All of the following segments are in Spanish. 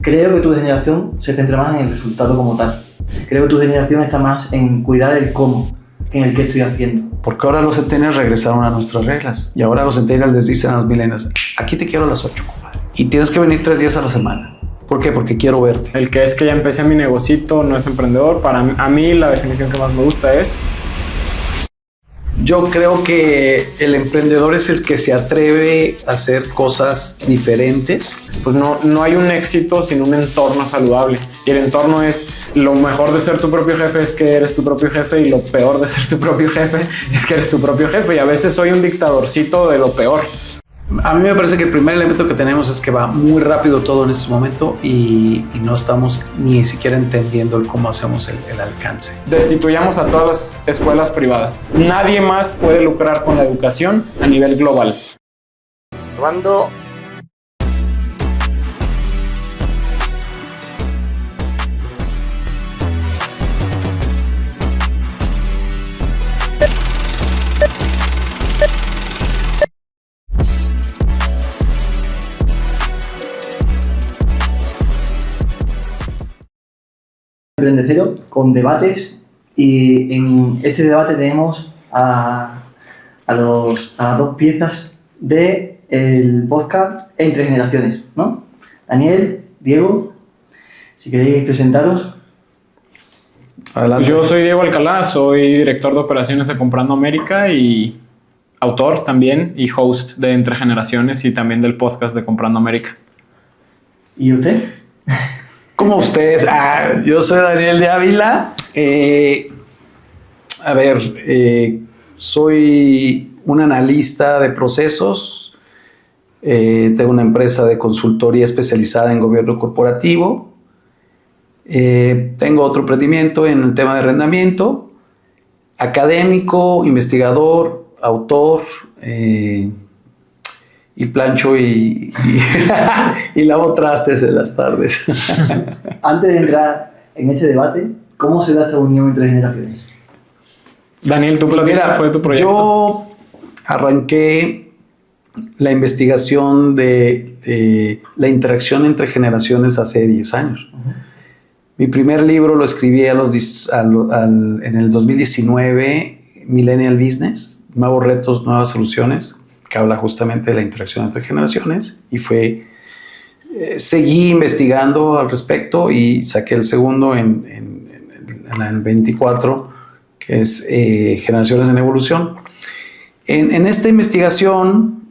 Creo que tu generación se centra más en el resultado como tal. Creo que tu generación está más en cuidar el cómo que en el qué estoy haciendo. Porque ahora los centennials regresaron a nuestras reglas. Y ahora los centennials les dicen a los millennials, aquí te quiero a las 8, compadre. Y tienes que venir 3 días a la semana. ¿Por qué? Porque quiero verte. El que es que ya empecé mi negocito no es emprendedor. A mí la definición que más me gusta es... Yo creo que el emprendedor es el que se atreve a hacer cosas diferentes. Pues no hay un éxito sin un entorno saludable. Y el entorno es lo mejor de ser tu propio jefe es que eres tu propio jefe, y lo peor de ser tu propio jefe es que eres tu propio jefe. Y a veces soy un dictadorcito de lo peor. A mí me parece que el primer elemento que tenemos es que va muy rápido todo en este momento y no estamos ni siquiera entendiendo el cómo hacemos el alcance. Destituyamos a todas las escuelas privadas. Nadie más puede lucrar con la educación a nivel global. Cuando Emprendecero con debates, y en este debate tenemos a las dos piezas del podcast Entre Generaciones, ¿no? Daniel, Diego, si queréis presentaros. Adelante. Yo soy Diego Alcalá, soy director de operaciones de Comprando América y autor también y host de Entre Generaciones y también del podcast de Comprando América. ¿Y usted? ¿Cómo usted? Yo soy Daniel de Ávila. Soy un analista de procesos. Tengo una empresa de consultoría especializada en gobierno corporativo. Tengo otro emprendimiento en el tema de arrendamiento. Académico, investigador, autor. Y plancho y lavo trastes en las tardes. Antes de entrar en este debate, ¿cómo se da esta unión entre generaciones? Daniel, tú platica, fue tu proyecto. Yo arranqué la investigación de la interacción entre generaciones hace 10 años. Uh-huh. Mi primer libro lo escribí en el 2019, Millennial Business, Nuevos Retos, Nuevas Soluciones, que habla justamente de la interacción entre generaciones, y seguí investigando al respecto y saqué el segundo en el 24, que es Generaciones en Evolución. En esta investigación,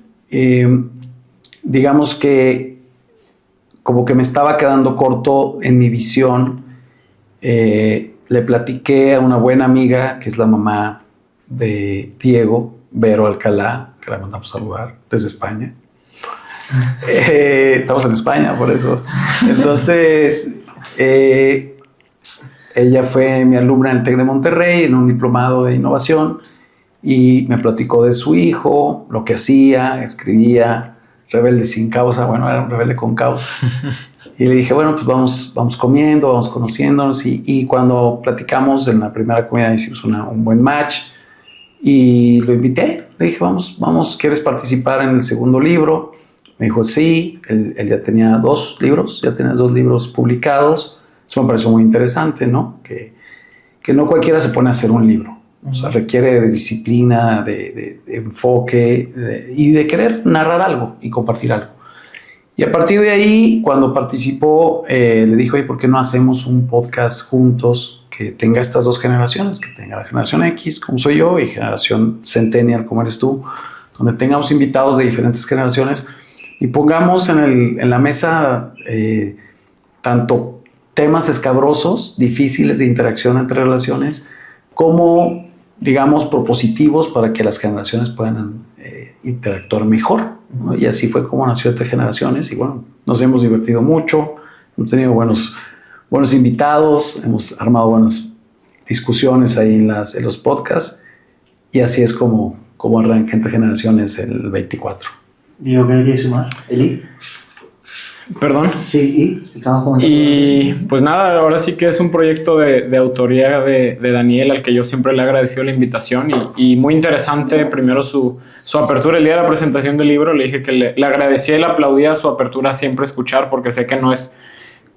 digamos que como que me estaba quedando corto en mi visión. Le platiqué a una buena amiga, que es la mamá de Diego, Vero Alcalá, que la mandamos a saludar desde España. Estamos en España, por eso. Entonces, ella fue mi alumna en el TEC de Monterrey, en un diplomado de innovación, y me platicó de su hijo, lo que hacía, escribía, rebelde sin causa. Bueno, era un rebelde con causa. Y le dije, bueno, pues vamos comiendo, vamos conociéndonos, y cuando platicamos en la primera comida hicimos un buen match. Y lo invité, le dije, vamos, ¿quieres participar en el segundo libro? Me dijo, sí. Él ya tenía 2 libros, ya tenía 2 libros publicados. Eso me pareció muy interesante, ¿no? Que no cualquiera se pone a hacer un libro. O sea, requiere de disciplina, de enfoque, y de querer narrar algo y compartir algo. Y a partir de ahí, cuando participó, le dijo, oye, ¿por qué no hacemos un podcast juntos que tenga estas 2 generaciones? Que tenga la generación X, como soy yo, y generación Centennial, como eres tú, donde tengamos invitados de diferentes generaciones y pongamos en la mesa tanto temas escabrosos, difíciles de interacción entre relaciones, como, digamos, propositivos para que las generaciones puedan interactuar mejor, ¿no? Y así fue como nació Entre Generaciones. Y bueno, nos hemos divertido mucho, hemos tenido buenos invitados, hemos armado buenas discusiones ahí en los podcasts, y así es como arranca Entre Generaciones el 24. Digo, ¿qué quieres sumar? ¿Eli? Perdón. Sí, estamos comentando. Y pues nada, ahora sí que es un proyecto de autoría de Daniel, al que yo siempre le he agradecido la invitación, y muy interesante primero su apertura. El día de la presentación del libro le dije que le agradecía y le aplaudía su apertura a siempre escuchar, porque sé que no es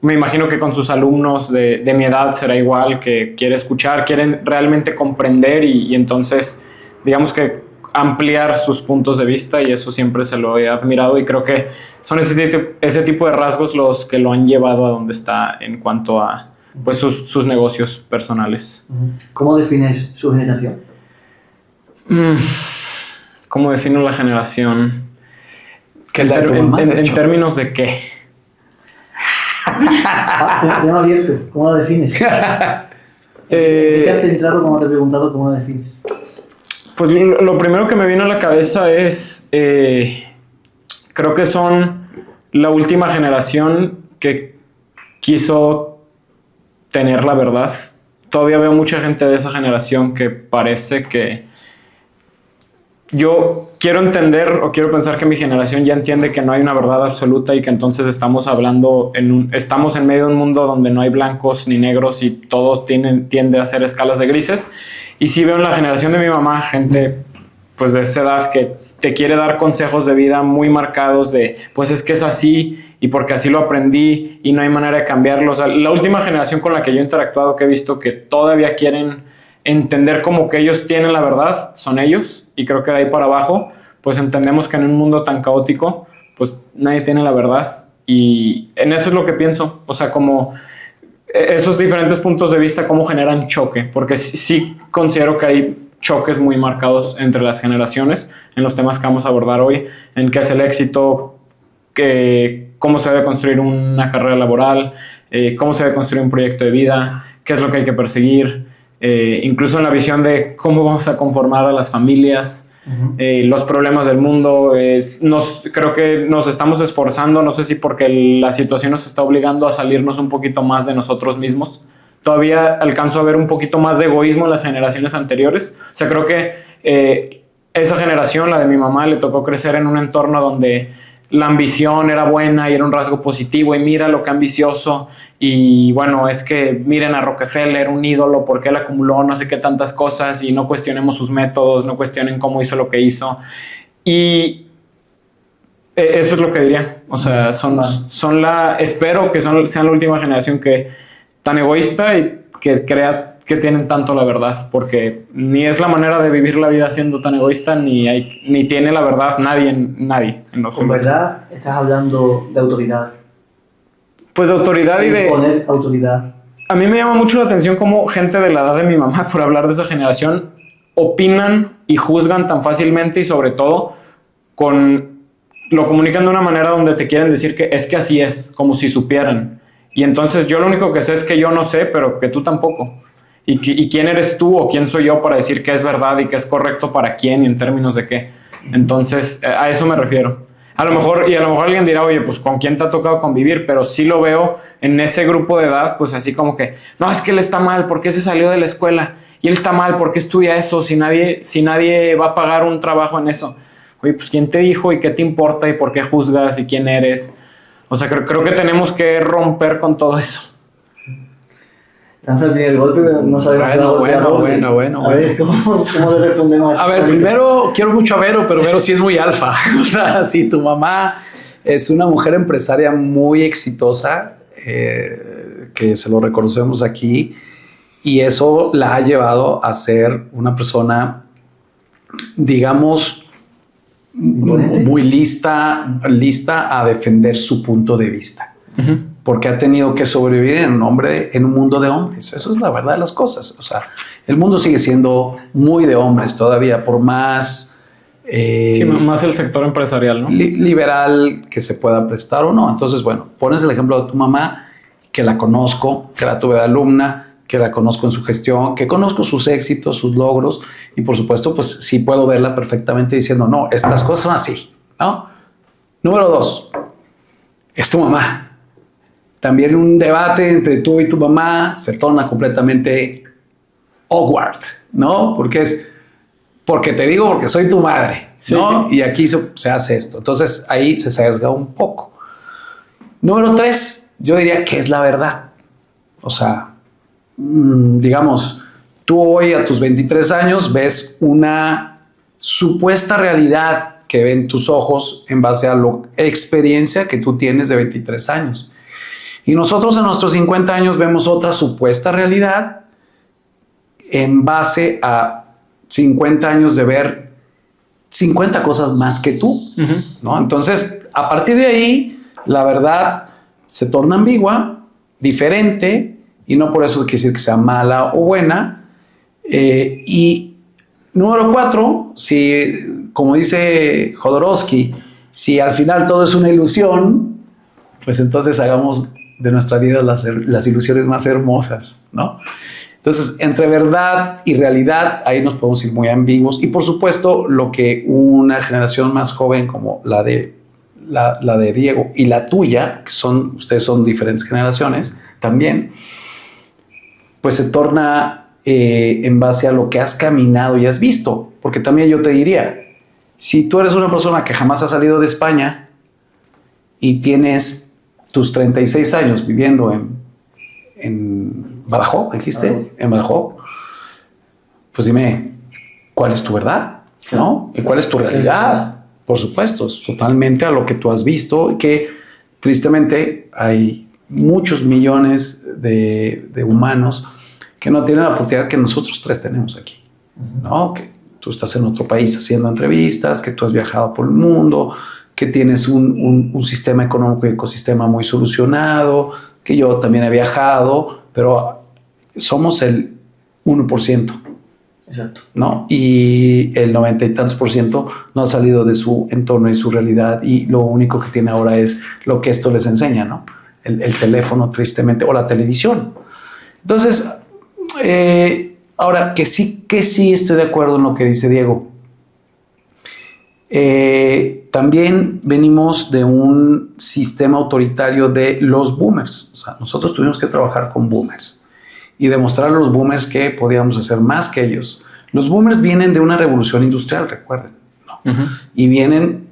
Me imagino que con sus alumnos de mi edad será igual, que quiere escuchar, quieren realmente comprender y entonces, digamos que ampliar sus puntos de vista, y eso siempre se lo he admirado y creo que son ese tipo de rasgos los que lo han llevado a donde está en cuanto a pues sus negocios personales. ¿Cómo defines su generación? ¿Cómo defino la generación? ¿Qué es la de tu mamá, de en hecho? términos de qué? Tema abierto. ¿Cómo la defines? ¿Qué te has centrado cuando te he preguntado cómo la defines? Pues lo primero que me vino a la cabeza es, creo que son la última generación que quiso tener la verdad. Todavía veo mucha gente de esa generación que parece que... Yo quiero entender o quiero pensar que mi generación ya entiende que no hay una verdad absoluta y que entonces estamos hablando estamos en medio de un mundo donde no hay blancos ni negros y todo tiende a ser escalas de grises. Y sí veo en la generación de mi mamá gente pues de esa edad que te quiere dar consejos de vida muy marcados de pues es que es así y porque así lo aprendí y no hay manera de cambiarlo. O sea, la última generación con la que yo he interactuado que he visto que todavía quieren entender como que ellos tienen la verdad son ellos, y creo que de ahí para abajo pues entendemos que en un mundo tan caótico pues nadie tiene la verdad, y en eso es lo que pienso. O sea, como esos diferentes puntos de vista cómo generan choque, porque sí considero que hay choques muy marcados entre las generaciones en los temas que vamos a abordar hoy, en qué es el éxito, cómo se debe construir una carrera laboral, cómo se debe construir un proyecto de vida, qué es lo que hay que perseguir, incluso en la visión de cómo vamos a conformar a las familias, los problemas del mundo. Creo que nos estamos esforzando, no sé si porque la situación nos está obligando a salirnos un poquito más de nosotros mismos. Todavía alcanzo a ver un poquito más de egoísmo en las generaciones anteriores. O sea, creo que esa generación, la de mi mamá, le tocó crecer en un entorno donde la ambición era buena y era un rasgo positivo, y mira lo que ambicioso, y bueno, es que miren a Rockefeller, un ídolo, porque él acumuló no sé qué tantas cosas, y no cuestionemos sus métodos, no cuestionen cómo hizo lo que hizo. Y eso es lo que diría. O sea, espero que sean la última generación que tan egoísta y que crea que tienen tanto la verdad, porque ni es la manera de vivir la vida siendo tan egoísta, ni tiene la verdad nadie en los. Con verdad estás hablando de autoridad. Pues de autoridad y de poner autoridad. A mí me llama mucho la atención cómo gente de la edad de mi mamá, por hablar de esa generación, opinan y juzgan tan fácilmente, y sobre todo lo comunican de una manera donde te quieren decir que es que así es, como si supieran. Y entonces yo lo único que sé es que yo no sé, pero que tú tampoco. ¿Y quién eres tú o quién soy yo para decir qué es verdad y qué es correcto para quién y en términos de qué? Entonces, a eso me refiero. A lo mejor alguien dirá, oye, pues ¿con quién te ha tocado convivir? Pero sí lo veo en ese grupo de edad, pues así como que, no, es que él está mal, ¿por qué se salió de la escuela? Y él está mal, ¿por qué estudia eso? Si nadie va a pagar un trabajo en eso. Oye, pues ¿quién te dijo y qué te importa y por qué juzgas y quién eres? O sea, creo que tenemos que romper con todo eso. Lanza el primer golpe, pero no sabemos Bueno. A ver, ¿cómo le respondemos a A ver, primero, quiero mucho a Vero, pero Vero sí es muy alfa. O sea, si tu mamá es una mujer empresaria muy exitosa, que se lo reconocemos aquí, y eso la ha llevado a ser una persona, digamos, muy lista a defender su punto de vista. Uh-huh. Porque ha tenido que sobrevivir en un mundo de hombres. Eso es la verdad de las cosas. O sea, el mundo sigue siendo muy de hombres todavía, por más... sí, más el sector empresarial, ¿no? Liberal que se pueda prestar o no. Entonces, bueno, pones el ejemplo de tu mamá, que la conozco, que la tuve de alumna, que la conozco en su gestión, que conozco sus éxitos, sus logros, y por supuesto, pues sí puedo verla perfectamente diciendo, no, estas cosas son así, ¿no? Número 2, es tu mamá. También un debate entre tú y tu mamá se torna completamente awkward, ¿no? Porque te digo porque soy tu madre, ¿no? Sí. Y aquí se hace esto. Entonces ahí se sesga un poco. Número 3, yo diría que es la verdad. O sea, digamos, tú hoy a tus 23 años ves una supuesta realidad que ven tus ojos en base a la experiencia que tú tienes de 23 años. Y nosotros en nuestros 50 años vemos otra supuesta realidad en base a 50 años de ver 50 cosas más que tú, ¿no? Entonces, a partir de ahí, la verdad se torna ambigua, diferente, y no por eso quiere decir que sea mala o buena. Y número 4, si, como dice Jodorowsky, si al final todo es una ilusión, pues entonces hagamos de nuestra vida las ilusiones más hermosas, ¿no? Entonces, entre verdad y realidad, ahí nos podemos ir muy ambiguos. Y por supuesto, lo que una generación más joven como la de Diego y la tuya, que ustedes son diferentes generaciones también, pues se torna en base a lo que has caminado y has visto. Porque también yo te diría, si tú eres una persona que jamás ha salido de España y tienes tus 36 años viviendo en Badajoz, ¿dijiste? En Badajoz, pues dime, ¿cuál es tu verdad? ¿No? ¿Y cuál es tu realidad? Por supuesto, es totalmente a lo que tú has visto, que tristemente hay muchos millones de humanos que no tienen la oportunidad que nosotros tres tenemos aquí, ¿no? Que tú estás en otro país haciendo entrevistas, que tú has viajado por el mundo, que tienes un sistema económico y ecosistema muy solucionado, que yo también he viajado, pero somos el 1%. Exacto. ¿No? Y el 90 y tantos % no ha salido de su entorno y su realidad, y lo único que tiene ahora es lo que esto les enseña, ¿no? El teléfono, tristemente, o la televisión. Entonces, ahora que sí estoy de acuerdo en lo que dice Diego. También venimos de un sistema autoritario de los boomers. O sea, nosotros tuvimos que trabajar con boomers y demostrar a los boomers que podíamos hacer más que ellos. Los boomers vienen de una revolución industrial, recuerden, ¿no? Y vienen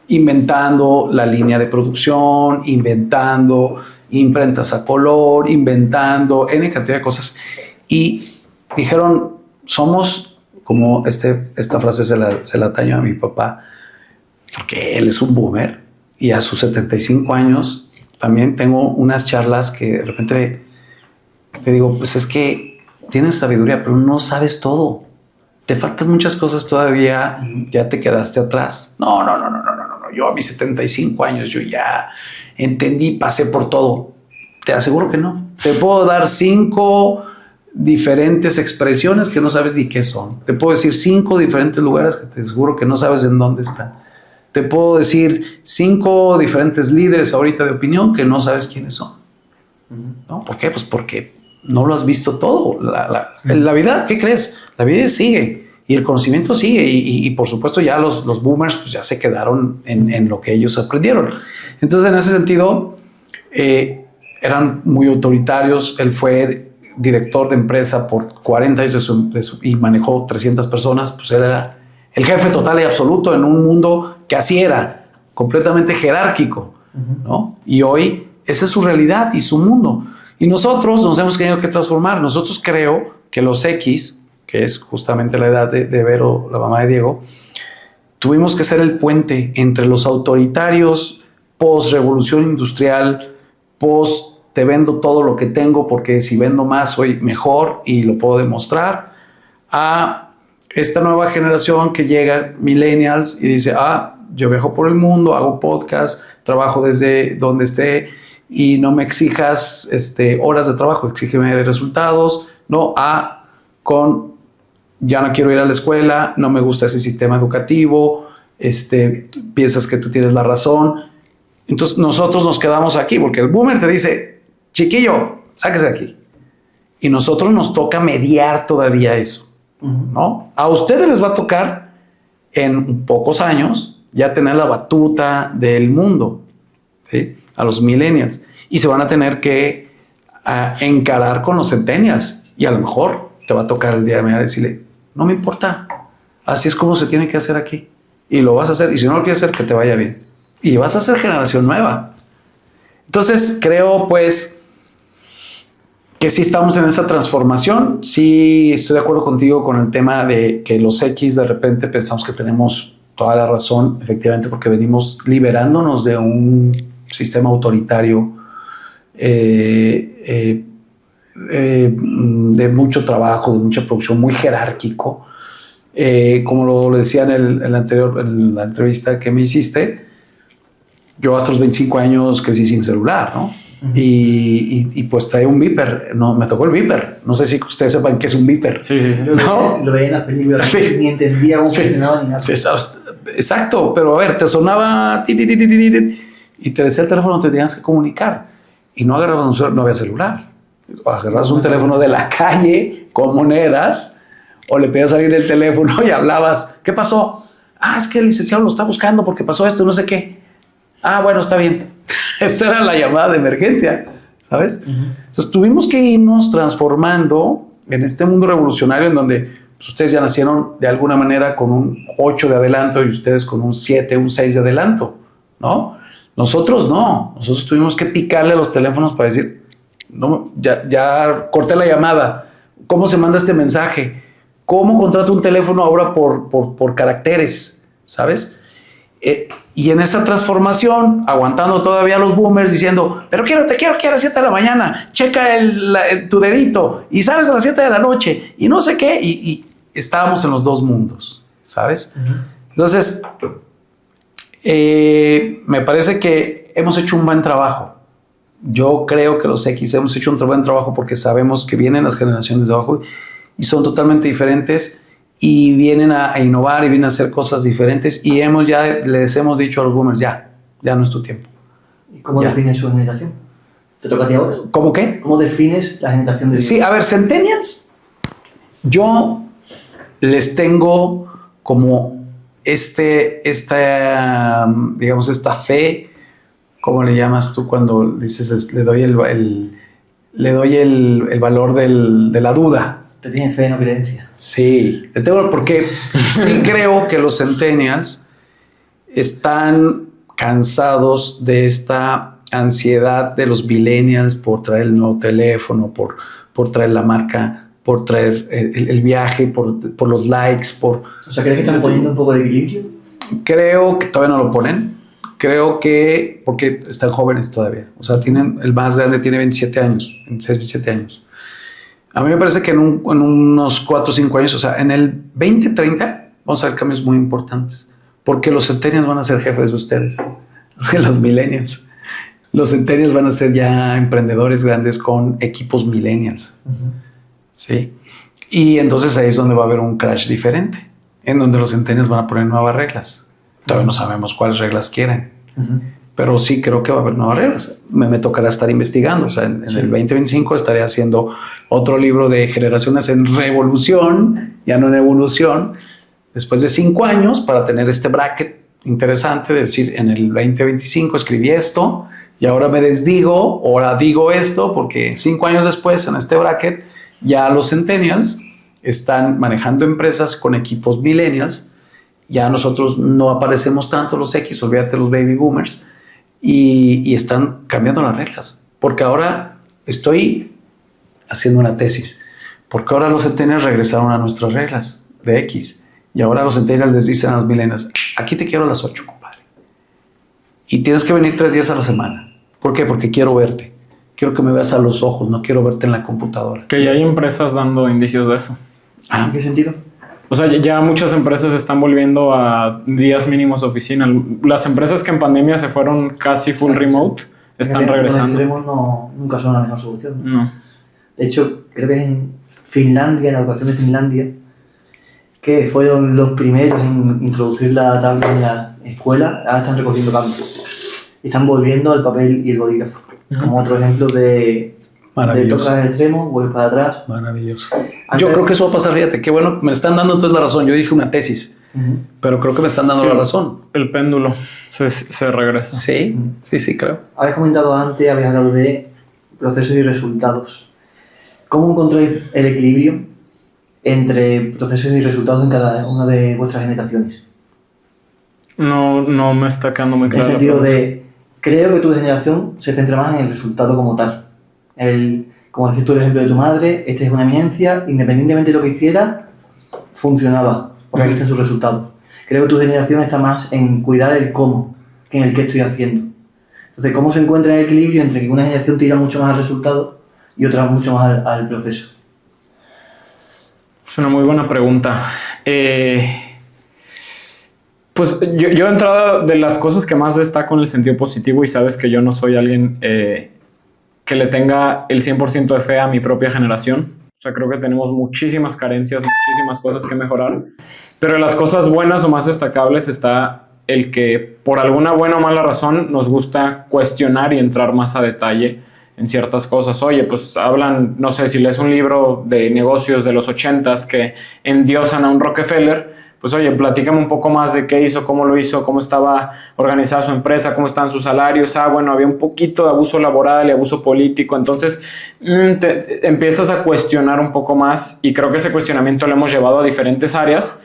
inventando la línea de producción, inventando imprentas a color, inventando N cantidad de cosas. Y dijeron, somos, como esta frase se la ataño a mi papá, porque él es un boomer y a sus 75 años también tengo unas charlas que de repente le digo, pues es que tienes sabiduría, pero no sabes todo. Te faltan muchas cosas todavía, ya te quedaste atrás. No. Yo a mis 75 años, yo ya entendí, pasé por todo. Te aseguro que no. Te puedo dar 5 diferentes expresiones que no sabes ni qué son. Te puedo decir 5 diferentes lugares que te aseguro que no sabes en dónde están. Te puedo decir 5 diferentes líderes ahorita de opinión que no sabes quiénes son. ¿No? ¿Por qué? Pues porque no lo has visto todo. La vida, ¿qué crees? La vida sigue y el conocimiento sigue. Y por supuesto ya los boomers pues ya se quedaron en lo que ellos aprendieron. Entonces, en ese sentido, eran muy autoritarios. Él fue director de empresa por 40 años y manejó 300 personas. Pues él era el jefe total y absoluto en un mundo que así era, completamente jerárquico, ¿no? Y hoy esa es su realidad y su mundo. Y nosotros nos hemos tenido que transformar. Nosotros creo que los X, que es justamente la edad de Vero, la mamá de Diego, tuvimos que ser el puente entre los autoritarios post-revolución industrial, te vendo todo lo que tengo porque si vendo más soy mejor y lo puedo demostrar, a esta nueva generación que llega, millennials, y dice, yo viajo por el mundo, hago podcast, trabajo desde donde esté y no me exijas horas de trabajo, exígeme resultados, ¿no? Ya no quiero ir a la escuela, no me gusta ese sistema educativo, piensas que tú tienes la razón. Entonces nosotros nos quedamos aquí porque el boomer te dice, chiquillo, sáquese de aquí. Y nosotros nos toca mediar todavía eso, ¿no? A ustedes les va a tocar en pocos años ya tener la batuta del mundo, ¿sí? A los millennials. Y se van a tener que encarar con los centennials. Y a lo mejor te va a tocar el día de mañana decirle, no me importa, así es como se tiene que hacer aquí. Y lo vas a hacer. Y si no lo quieres hacer, que te vaya bien. Y vas a ser generación nueva. Entonces creo pues que sí estamos en esa transformación. Sí estoy de acuerdo contigo con el tema de que los X de repente pensamos que tenemos toda la razón, efectivamente, porque venimos liberándonos de un sistema autoritario de mucho trabajo, de mucha producción, muy jerárquico. Como lo decía en la entrevista que me hiciste, yo hasta los 25 años crecí sin celular, ¿no? Uh-huh. Y pues traía un beeper, no, me tocó el beeper. No sé si ustedes sepan qué es un beeper. Sí. ¿No? Lo veía en las películas, sí. Ni entendía cómo funcionaba ni nada. Sí, exacto, pero a ver, te sonaba y te decía el teléfono, te tenías que comunicar. Y no agarrabas un celular, no había celular. Agarrabas un teléfono de la calle con monedas, o le pedías salir el teléfono y hablabas. ¿Qué pasó? Es que el licenciado lo está buscando porque pasó esto, no sé qué. Bueno, está bien. Esa era la llamada de emergencia, ¿sabes? Uh-huh. Entonces tuvimos que irnos transformando en este mundo revolucionario en donde pues, ustedes ya nacieron de alguna manera con un 8 de adelanto y ustedes con un 7, un 6 de adelanto, ¿no? Nosotros no. Nosotros tuvimos que picarle a los teléfonos para decir, no, ya corté la llamada. ¿Cómo se manda este mensaje? ¿Cómo contrato un teléfono ahora por caracteres? ¿Sabes? Y en esa transformación, aguantando todavía a los boomers diciendo, pero te quiero aquí a las 7 de la mañana, checa tu dedito y sales a las 7 de la noche y no sé qué. Y estábamos en los dos mundos, ¿sabes? Uh-huh. Entonces, me parece que hemos hecho un buen trabajo. Yo creo que los X hemos hecho un buen trabajo porque sabemos que vienen las generaciones de abajo y son totalmente diferentes y vienen a innovar y vienen a hacer cosas diferentes y les hemos dicho a los boomers, ya no es tu tiempo. ¿Y cómo defines su generación? ¿Te toca a ti ahora? ¿Cómo qué? ¿Cómo defines la generación de... Sí, a ver, Centennials, yo les tengo como esta fe, ¿cómo le llamas tú cuando dices le doy el valor de la duda? Te tienen fe, no creencia. Sí, le tengo porque sí creo que los Centennials están cansados de esta ansiedad de los millennials por traer el nuevo teléfono, por traer la marca, por traer el viaje, por los likes, O sea, ¿crees que están poniendo un poco de equilibrio? Creo que todavía no lo ponen. Creo que porque están jóvenes todavía. O sea, el más grande tiene 27 años, 26, 27 años. A mí me parece que en unos 4 o 5 años, o sea, en el 2030, vamos a ver cambios muy importantes. Porque los centennials van a ser jefes de ustedes, los millennials. Los centennials van a ser ya emprendedores grandes con equipos millennials. Uh-huh. Sí. Y entonces ahí es donde va a haber un crash diferente, en donde los centennials van a poner nuevas reglas. Todavía no sabemos cuáles reglas quieren, uh-huh. Pero sí creo que va a haber nuevas reglas. Me tocará estar investigando. O sea, en el 2025 estaré haciendo otro libro de generaciones en revolución, ya no en evolución, después de 5 años para tener este bracket interesante de decir, en el 2025 escribí esto y ahora me desdigo, ahora digo esto, porque 5 años después en este bracket ya los centennials están manejando empresas con equipos millennials. Ya nosotros no aparecemos tanto los X, olvídate los baby boomers, y están cambiando las reglas. Porque ahora estoy haciendo una tesis, porque ahora los centennials regresaron a nuestras reglas de X, y ahora los centennials les dicen a los millennials, aquí te quiero a las 8, compadre, y tienes que venir 3 días a la semana. ¿Por qué? Porque quiero verte, quiero que me veas a los ojos, no quiero verte en la computadora. Que ya hay empresas dando indicios de eso. ¿En qué sentido? O sea, ya muchas empresas están volviendo a días mínimos de oficina. Las empresas que en pandemia se fueron casi full remote están regresando. Los extremos nunca son la mejor solución. No. De hecho, creo que en Finlandia, en la educación de Finlandia, que fueron los primeros en introducir la tablet en la escuela, ahora están recogiendo cambios. Y están volviendo al papel y el bolígrafo. Uh-huh. Como otro ejemplo de tocas al extremo, vuelves para atrás. Maravilloso. Yo creo que eso va a pasar, fíjate, qué bueno, me están dando entonces la razón. Yo dije una tesis, uh-huh. Pero creo que me están dando la razón. El péndulo se regresa. Sí, uh-huh. Sí, creo. Habéis comentado antes, habéis hablado de procesos y resultados. ¿Cómo encontráis el equilibrio entre procesos y resultados en cada una de vuestras generaciones? No me está quedando muy claro. En el sentido de, creo que tu generación se centra más en el resultado como tal. Como decís tú el ejemplo de tu madre, esta es una eminencia, independientemente de lo que hiciera, funcionaba, porque aquí están sus resultados. Creo que tu generación está más en cuidar el cómo que en el qué estoy haciendo. Entonces, ¿cómo se encuentra el equilibrio entre que una generación tira mucho más al resultado y otra mucho más al proceso? Es una muy buena pregunta. Pues yo de entrada, de las cosas que más destaco en el sentido positivo, y sabes que yo no soy alguien que le tenga el 100% de fe a mi propia generación. O sea, creo que tenemos muchísimas carencias, muchísimas cosas que mejorar. Pero de las cosas buenas o más destacables está el que por alguna buena o mala razón nos gusta cuestionar y entrar más a detalle en ciertas cosas. Oye, pues hablan, no sé, si lees un libro de negocios de los 80s que endiosan a un Rockefeller, pues oye, platícame un poco más de qué hizo, cómo estaba organizada su empresa, cómo estaban sus salarios. Bueno, había un poquito de abuso laboral y abuso político. Entonces te empiezas a cuestionar un poco más, y creo que ese cuestionamiento lo hemos llevado a diferentes áreas.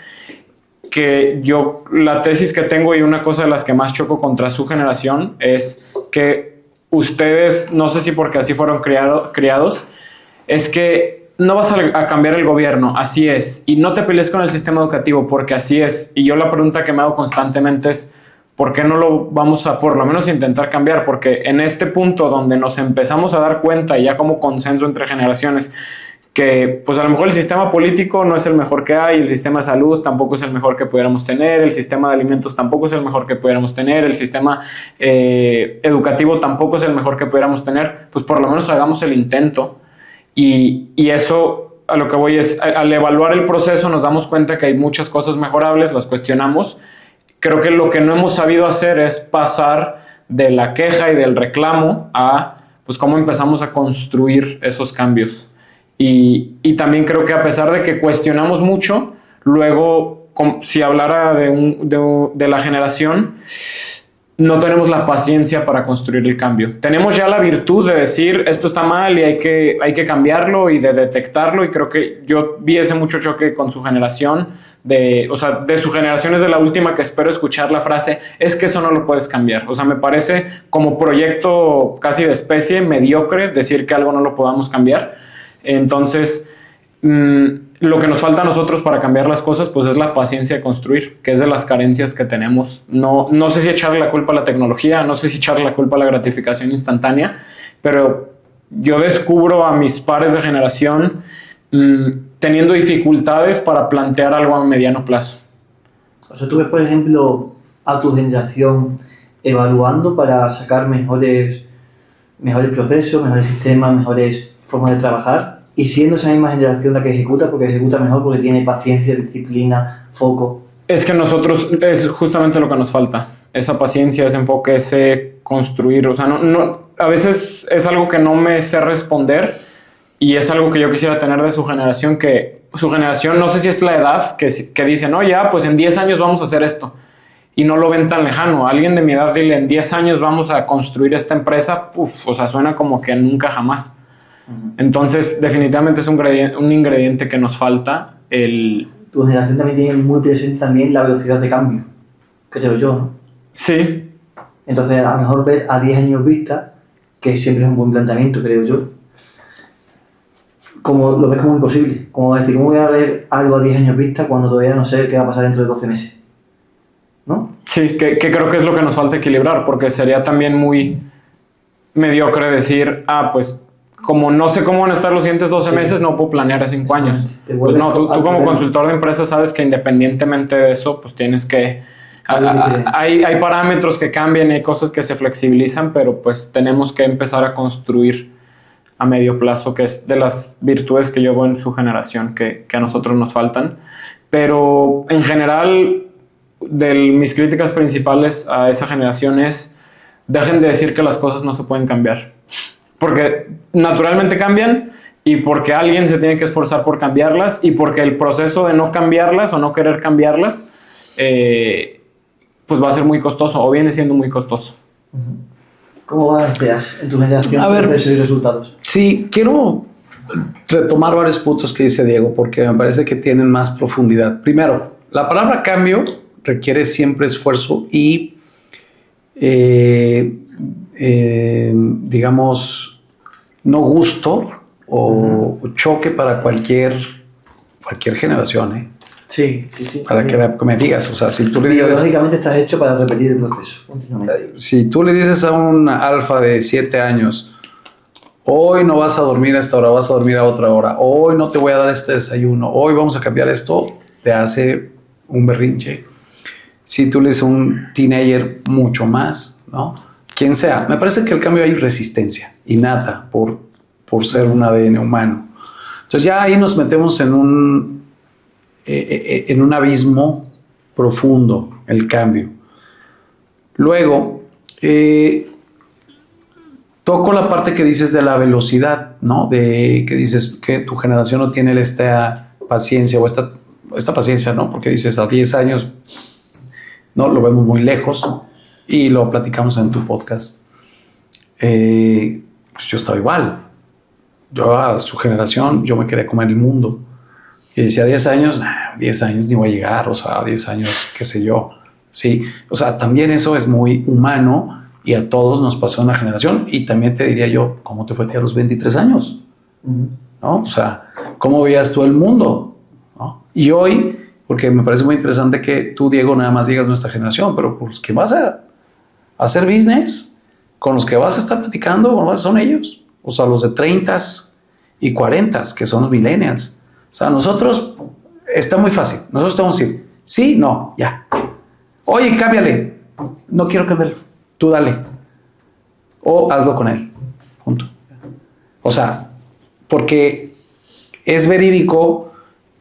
Que yo, la tesis que tengo, y una cosa de las que más choco contra su generación, es que ustedes, no sé si porque así fueron criados, es que no vas a cambiar el gobierno, así es, y no te pelees con el sistema educativo porque así es. Y yo la pregunta que me hago constantemente es, ¿por qué no lo vamos a por lo menos intentar cambiar? Porque en este punto donde nos empezamos a dar cuenta, ya como consenso entre generaciones, que pues a lo mejor el sistema político no es el mejor que hay, el sistema de salud tampoco es el mejor que pudiéramos tener, el sistema de alimentos tampoco es el mejor que pudiéramos tener, el sistema educativo tampoco es el mejor que pudiéramos tener, pues por lo menos hagamos el intento. Y eso, a lo que voy es, al evaluar el proceso nos damos cuenta que hay muchas cosas mejorables, las cuestionamos. Creo que lo que no hemos sabido hacer es pasar de la queja y del reclamo a pues cómo empezamos a construir esos cambios. Y también creo que a pesar de que cuestionamos mucho, luego, si hablara de la generación, no tenemos la paciencia para construir el cambio. Tenemos ya la virtud de decir, esto está mal y hay que cambiarlo, y de detectarlo, y creo que yo vi ese mucho choque con su generación, de su generación es de la última que espero escuchar la frase, es que eso no lo puedes cambiar. O sea, me parece como proyecto casi de especie mediocre decir que algo no lo podamos cambiar. Entonces, lo que nos falta a nosotros para cambiar las cosas, pues es la paciencia de construir, que es de las carencias que tenemos. No sé si echarle la culpa a la tecnología, no sé si echarle la culpa a la gratificación instantánea, pero yo descubro a mis pares de generación teniendo dificultades para plantear algo a mediano plazo. O sea, tú ves, por ejemplo, a tu generación evaluando para sacar mejores procesos, mejores sistemas, mejores formas de trabajar, y siendo esa misma generación la que ejecuta, porque ejecuta mejor, porque tiene paciencia, disciplina, foco. Es que nosotros, es justamente lo que nos falta, esa paciencia, ese enfoque, ese construir. O sea, a veces es algo que no me sé responder, y es algo que yo quisiera tener de su generación, que su generación, no sé si es la edad, que dicen, no, ya, pues en 10 años vamos a hacer esto, y no lo ven tan lejano. A alguien de mi edad dile, en 10 años vamos a construir esta empresa, o sea, suena como que nunca jamás. Entonces, definitivamente es un ingrediente que nos falta. Tu generación también tiene muy presente también la velocidad de cambio, creo yo, ¿no? Sí. Entonces, a lo mejor ver a 10 años vista, que siempre es un buen planteamiento, creo yo, como lo ves como imposible. Como decir, ¿cómo voy a ver algo a 10 años vista cuando todavía no sé qué va a pasar dentro de 12 meses? ¿No? Sí, que creo que es lo que nos falta equilibrar, porque sería también muy mediocre decir, pues como no sé cómo van a estar los siguientes 12 meses, no puedo planear a 5 años. Pues no, tú como consultor de empresas sabes que independientemente de eso, pues tienes que... Hay parámetros que cambian, hay cosas que se flexibilizan, pero pues tenemos que empezar a construir a medio plazo, que es de las virtudes que yo veo en su generación, que a nosotros nos faltan. Pero en general, mis críticas principales a esa generación es: dejen de decir que las cosas no se pueden cambiar, porque naturalmente cambian, y porque alguien se tiene que esforzar por cambiarlas, y porque el proceso de no cambiarlas o no querer cambiarlas pues va a ser muy costoso, o viene siendo muy costoso. ¿Cómo van en tu generación procesos y resultados? Sí, quiero retomar varios puntos que dice Diego, porque me parece que tienen más profundidad. Primero, la palabra cambio requiere siempre esfuerzo y digamos, no gusto o choque para cualquier generación. Sí. Para que me digas, o sea, si tú le dices... Biológicamente estás hecho para repetir el proceso continuamente. Si tú le dices a un alfa de 7 años, hoy no vas a dormir a esta hora, vas a dormir a otra hora, hoy no te voy a dar este desayuno, hoy vamos a cambiar esto, te hace un berrinche. Si tú le dices a un teenager, mucho más, ¿no? Quien sea, me parece que el cambio hay resistencia innata por ser un ADN humano. Entonces ya ahí nos metemos en un abismo profundo, el cambio. Luego, toco la parte que dices de la velocidad, ¿no? De que dices que tu generación no tiene esta paciencia o esta paciencia, ¿no? Porque dices a 10 años, no, lo vemos muy lejos y lo platicamos en tu podcast. Pues yo estaba igual. Yo a su generación, yo me quería comer el mundo. Y decía 10 años, 10 años ni voy a llegar, o sea, 10 años, qué sé yo. Sí, o sea, también eso es muy humano y a todos nos pasó en la generación. Y también te diría yo, ¿cómo te fue a los 23 años? ¿No? O sea, ¿cómo veías tú el mundo? ¿No? Y hoy, porque me parece muy interesante que tú, Diego, nada más digas nuestra generación, pero con los que vas a hacer business, con los que vas a estar platicando, son ellos. O sea, los de 30s y 40s, que son los millennials. O sea, nosotros, está muy fácil. Nosotros tenemos que decir, sí, no, ya. Oye, cámbiale. No quiero cambiarlo. Tú dale. O hazlo con él. Punto. O sea, porque es verídico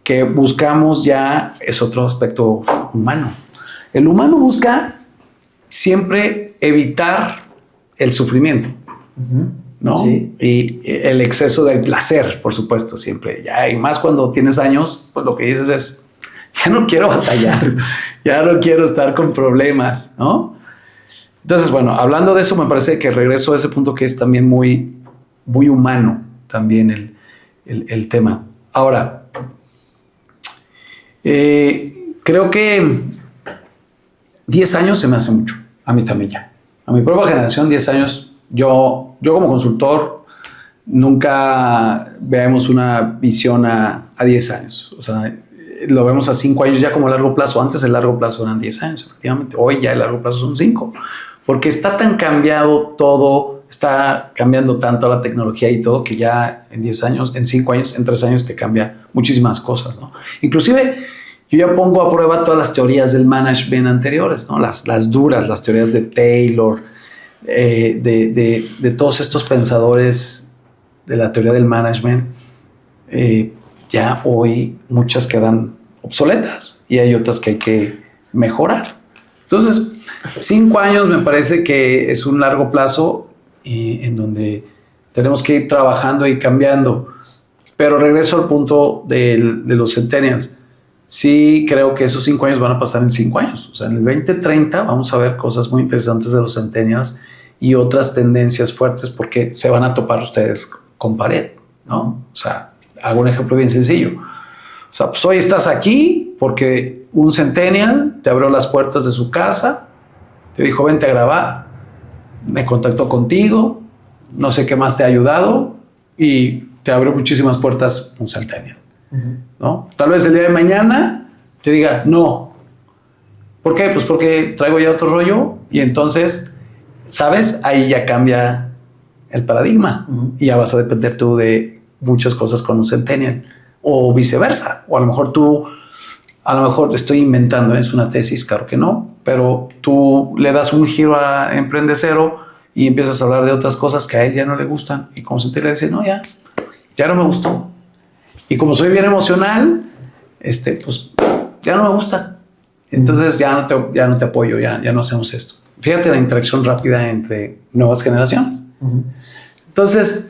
que buscamos ya, es otro aspecto humano. El humano busca siempre evitar el sufrimiento. ¿No? Sí. Y el exceso del placer, por supuesto, siempre. Ya, y más cuando tienes años, pues lo que dices es, ya no quiero batallar, ya no quiero estar con problemas, ¿no? Entonces, bueno, hablando de eso, me parece que regreso a ese punto que es también muy, muy humano, también el tema. Ahora, creo que 10 años se me hace mucho, a mí también ya. A mi propia generación, 10 años, yo como consultor nunca vemos una visión a 10 años. O sea, lo vemos a 5 años ya como largo plazo. Antes el largo plazo eran 10 años, efectivamente. Hoy ya el largo plazo son 5. Porque está tan cambiado todo, está cambiando tanto la tecnología y todo, que ya en 10 años, en 5 años, en 3 años te cambia muchísimas cosas, ¿no? Inclusive yo ya pongo a prueba todas las teorías del management anteriores, ¿no? Las duras, las teorías de Taylor, de todos estos pensadores de la teoría del management. Ya hoy muchas quedan obsoletas y hay otras que hay que mejorar. Entonces, 5 años me parece que es un largo plazo en donde tenemos que ir trabajando y cambiando. Pero regreso al punto de los centennials. Sí creo que esos 5 años van a pasar en 5 años. O sea, en el 2030 vamos a ver cosas muy interesantes de los centennials y otras tendencias fuertes porque se van a topar ustedes con pared, ¿no? O sea, hago un ejemplo bien sencillo. O sea, pues hoy estás aquí porque un centennial te abrió las puertas de su casa, te dijo, vente a grabar, me contactó contigo, no sé qué más te ha ayudado y te abrió muchísimas puertas un centennial, ¿no? Tal vez el día de mañana te diga, no. ¿Por qué? Pues porque traigo ya otro rollo y entonces, ¿sabes? Ahí ya cambia el paradigma y ya vas a depender tú de muchas cosas con un centennial o viceversa. O a lo mejor estoy inventando, es una tesis, claro que no, pero tú le das un giro a Emprendecero y empiezas a hablar de otras cosas que a él ya no le gustan y como centennial le dice, no, ya no me gustó. Y como soy bien emocional, pues ya no me gusta. Entonces ya no te apoyo, ya no hacemos esto. Fíjate la interacción rápida entre nuevas generaciones. Entonces,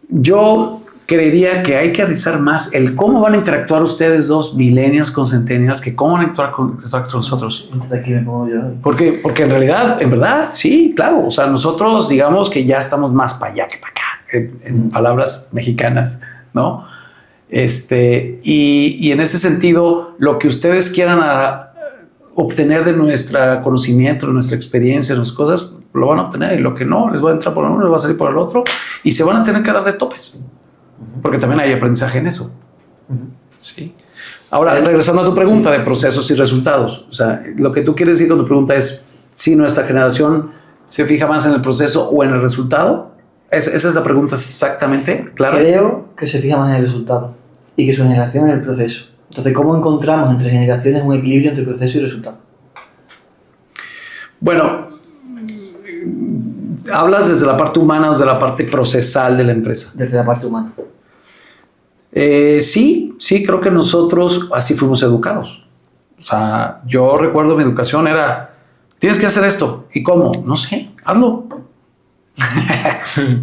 yo creería que hay que analizar más el cómo van a interactuar ustedes dos, millennials con centennials, que cómo van a interactuar con nosotros. Porque en verdad, sí, claro. O sea, nosotros digamos que ya estamos más para allá que para acá, en palabras mexicanas, ¿no? Y en ese sentido, lo que ustedes quieran obtener de nuestro conocimiento, de nuestra experiencia, de nuestras cosas, lo van a obtener y lo que no, les va a entrar por uno, les va a salir por el otro y se van a tener que dar de topes. Porque también hay aprendizaje en eso. Sí. Ahora, regresando a tu pregunta de procesos y resultados. O sea, lo que tú quieres decir con tu pregunta es si nuestra generación se fija más en el proceso o en el resultado. Esa es la pregunta exactamente, claro. Creo que se fija más en el resultado y que su generación en el proceso. Entonces, ¿cómo encontramos entre generaciones un equilibrio entre proceso y resultado? Bueno, ¿hablas desde la parte humana o desde la parte procesal de la empresa? Desde la parte humana. Sí, creo que nosotros así fuimos educados. O sea, yo recuerdo mi educación era, tienes que hacer esto. ¿Y cómo? No sé, hazlo.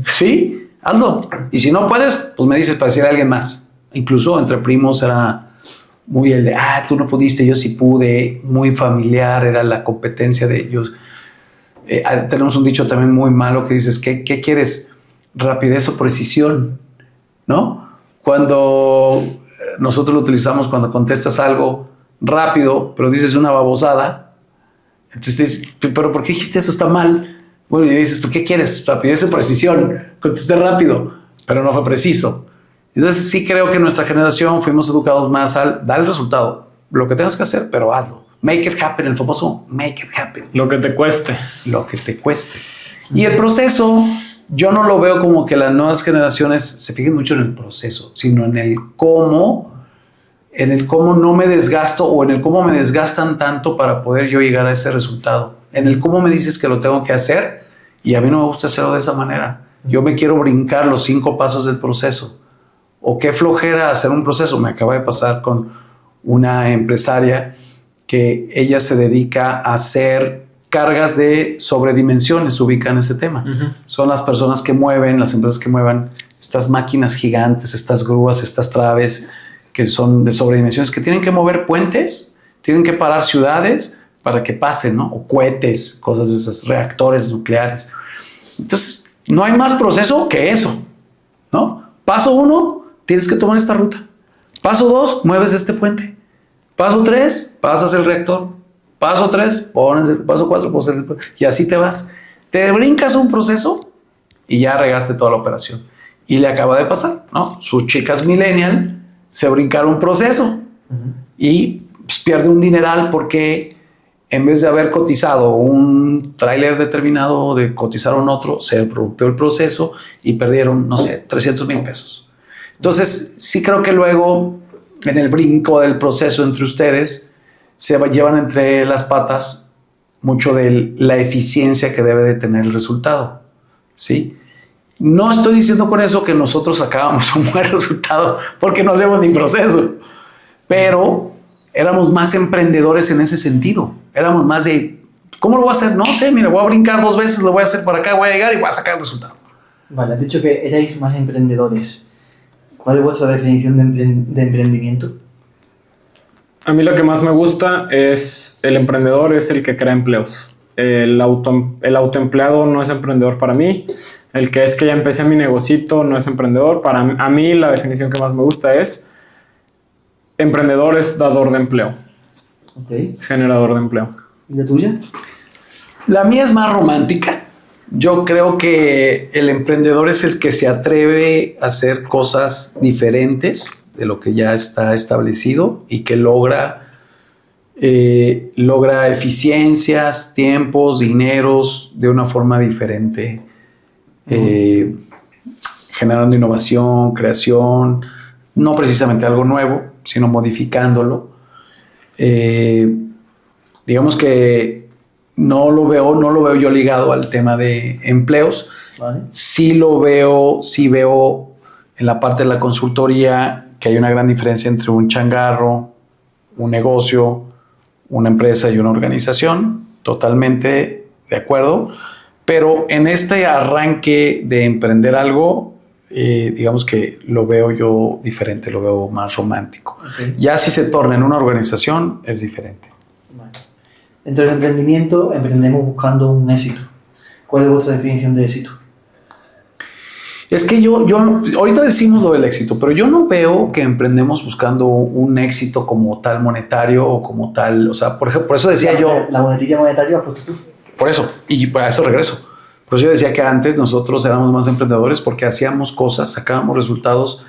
Sí, hazlo. Y si no puedes, pues me dices para decir a alguien más. Incluso entre primos era muy el de, tú no pudiste, yo sí pude. Muy familiar, era la competencia de ellos. Tenemos un dicho también muy malo que dices, ¿qué quieres? ¿Rapidez o precisión? ¿No? Cuando nosotros lo utilizamos cuando contestas algo rápido, pero dices una babosada, entonces dices, ¿pero por qué dijiste eso? Está mal. Bueno, y dices, ¿por qué quieres? Rapidez o precisión. Contesté rápido, pero no fue preciso. Entonces sí creo que nuestra generación fuimos educados más al dar el resultado. Lo que tengas que hacer, pero hazlo. Make it happen, el famoso make it happen. Lo que te cueste. Lo que te cueste. Y el proceso, yo no lo veo como que las nuevas generaciones se fijen mucho en el proceso, sino en el cómo no me desgasto o en el cómo me desgastan tanto para poder yo llegar a ese resultado. En el cómo me dices que lo tengo que hacer y a mí no me gusta hacerlo de esa manera. Yo me quiero brincar los 5 pasos del proceso. O qué flojera hacer un proceso. Me acaba de pasar con una empresaria que ella se dedica a hacer cargas de sobredimensiones, ubican ese tema. Son las personas que mueven, las empresas que muevan estas máquinas gigantes, estas grúas, estas traves que son de sobredimensiones, que tienen que mover puentes, tienen que parar ciudades para que pasen, ¿no? O cohetes, cosas de esas, reactores nucleares. Entonces, no hay más proceso que eso, ¿no? Paso 1, tienes que tomar esta ruta. Paso 2, mueves este puente. Paso 3, pasas el reactor. Paso 3, pones el paso 4, pones el, y así te vas. Te brincas un proceso y ya regaste toda la operación. Y le acaba de pasar, ¿no? Sus chicas millennial se brincaron un proceso y pues, pierde un dineral porque en vez de haber cotizado un tráiler determinado, de cotizaron otro, se rompió el proceso y perdieron, no sé, 300,000 pesos. Entonces, sí creo que luego en el brinco del proceso entre ustedes se llevan entre las patas mucho de la eficiencia que debe de tener el resultado, ¿sí? No estoy diciendo con eso que nosotros sacábamos un buen resultado porque no hacemos ni proceso, pero éramos más emprendedores en ese sentido. Éramos más de, ¿cómo lo voy a hacer? No sé, mira, voy a brincar 2 veces, lo voy a hacer para acá, voy a llegar y voy a sacar el resultado. Vale, has dicho que erais más emprendedores. ¿Cuál es vuestra definición de emprendimiento? A mí lo que más me gusta es el emprendedor, es el que crea empleos. El autoempleado no es emprendedor para mí. El que es que ya empecé mi negocito no es emprendedor. A mí la definición que más me gusta es emprendedor es dador de empleo. Ok. Generador de empleo. ¿Y la tuya? La mía es más romántica. Yo creo que el emprendedor es el que se atreve a hacer cosas diferentes de lo que ya está establecido y que logra eficiencias, tiempos, dineros de una forma diferente, generando innovación, creación, no precisamente algo nuevo, sino modificándolo. Digamos que no lo veo yo ligado al tema de empleos. Vale. Sí veo en la parte de la consultoría que hay una gran diferencia entre un changarro, un negocio, una empresa y una organización. Totalmente de acuerdo. Pero en este arranque de emprender algo, digamos que lo veo yo diferente, lo veo más romántico. Okay. Ya si se torna en una organización, es diferente. Vale. Dentro del emprendimiento, emprendemos buscando un éxito. ¿Cuál es vuestra definición de éxito? Es que yo ahorita decimos lo del éxito, pero yo no veo que emprendemos buscando un éxito como tal monetario o como tal, o sea, por ejemplo, por eso decía yo... La monetilla monetaria has puesto tú. Por eso, y para eso regreso. Por eso yo decía que antes nosotros éramos más emprendedores porque hacíamos cosas, sacábamos resultados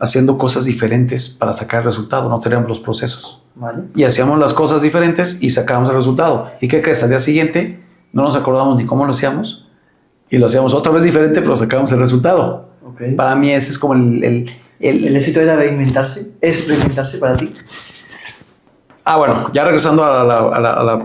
haciendo cosas diferentes para sacar el resultado, no teníamos los procesos. Vale. Y hacíamos las cosas diferentes y sacábamos el resultado. ¿Y qué crees? Al día siguiente no nos acordamos ni cómo lo hacíamos y lo hacíamos otra vez diferente, pero sacábamos el resultado. Okay. Para mí ese es como ¿El éxito era reinventarse? ¿Es reinventarse para ti? Bueno, ya regresando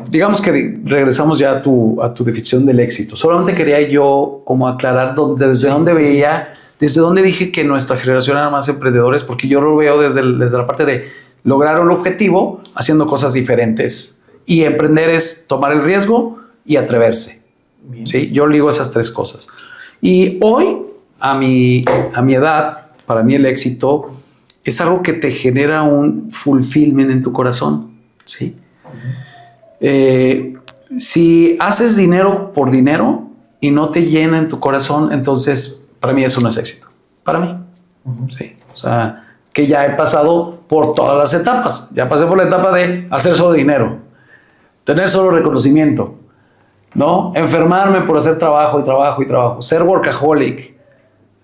digamos que regresamos ya a tu definición del éxito. Solamente quería yo como aclarar desde dónde veía, desde dónde dije que nuestra generación era más emprendedores, porque yo lo veo desde la parte de lograr un objetivo haciendo cosas diferentes. Y emprender es tomar el riesgo y atreverse. ¿Sí? Yo ligo esas tres cosas. Y hoy, a mi edad, para mí el éxito es algo que te genera un fulfillment en tu corazón. ¿Sí? Si haces dinero por dinero y no te llena en tu corazón, entonces para mí eso no es éxito. Para mí. Sí. O sea, que ya he pasado por todas las etapas. Ya pasé por la etapa de hacer solo dinero, tener solo reconocimiento, ¿no? Enfermarme por hacer trabajo y trabajo y trabajo, ser workaholic,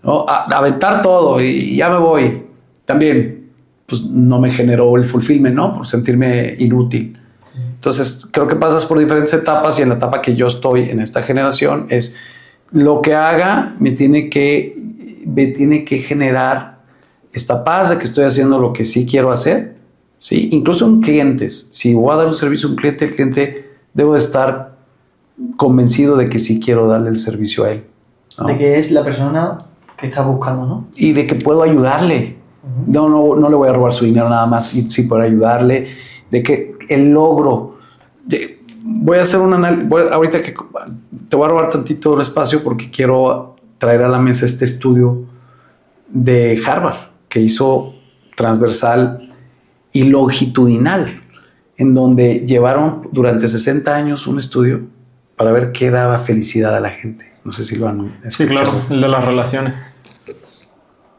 ¿no? Aventar todo y ya me voy. También, pues no me generó el fulfillment, ¿no? Por sentirme inútil. Entonces, creo que pasas por diferentes etapas y en la etapa que yo estoy en esta generación es lo que haga me tiene que generar esta paz de que estoy haciendo lo que sí quiero hacer, ¿sí? Incluso en clientes. Si voy a dar un servicio a un cliente, el cliente debo de estar convencido de que sí quiero darle el servicio a él, ¿no? De que es la persona que está buscando, ¿no? Y de que puedo ayudarle. No le voy a robar su dinero nada más, y sí poder ayudarle. De que el logro... voy a hacer un análisis... Ahorita que te voy a robar tantito el espacio porque quiero traer a la mesa este estudio de Harvard que hizo transversal y longitudinal, en donde llevaron durante 60 años un estudio para ver qué daba felicidad a la gente. No sé si lo han escuchado. Sí, claro, el de las relaciones.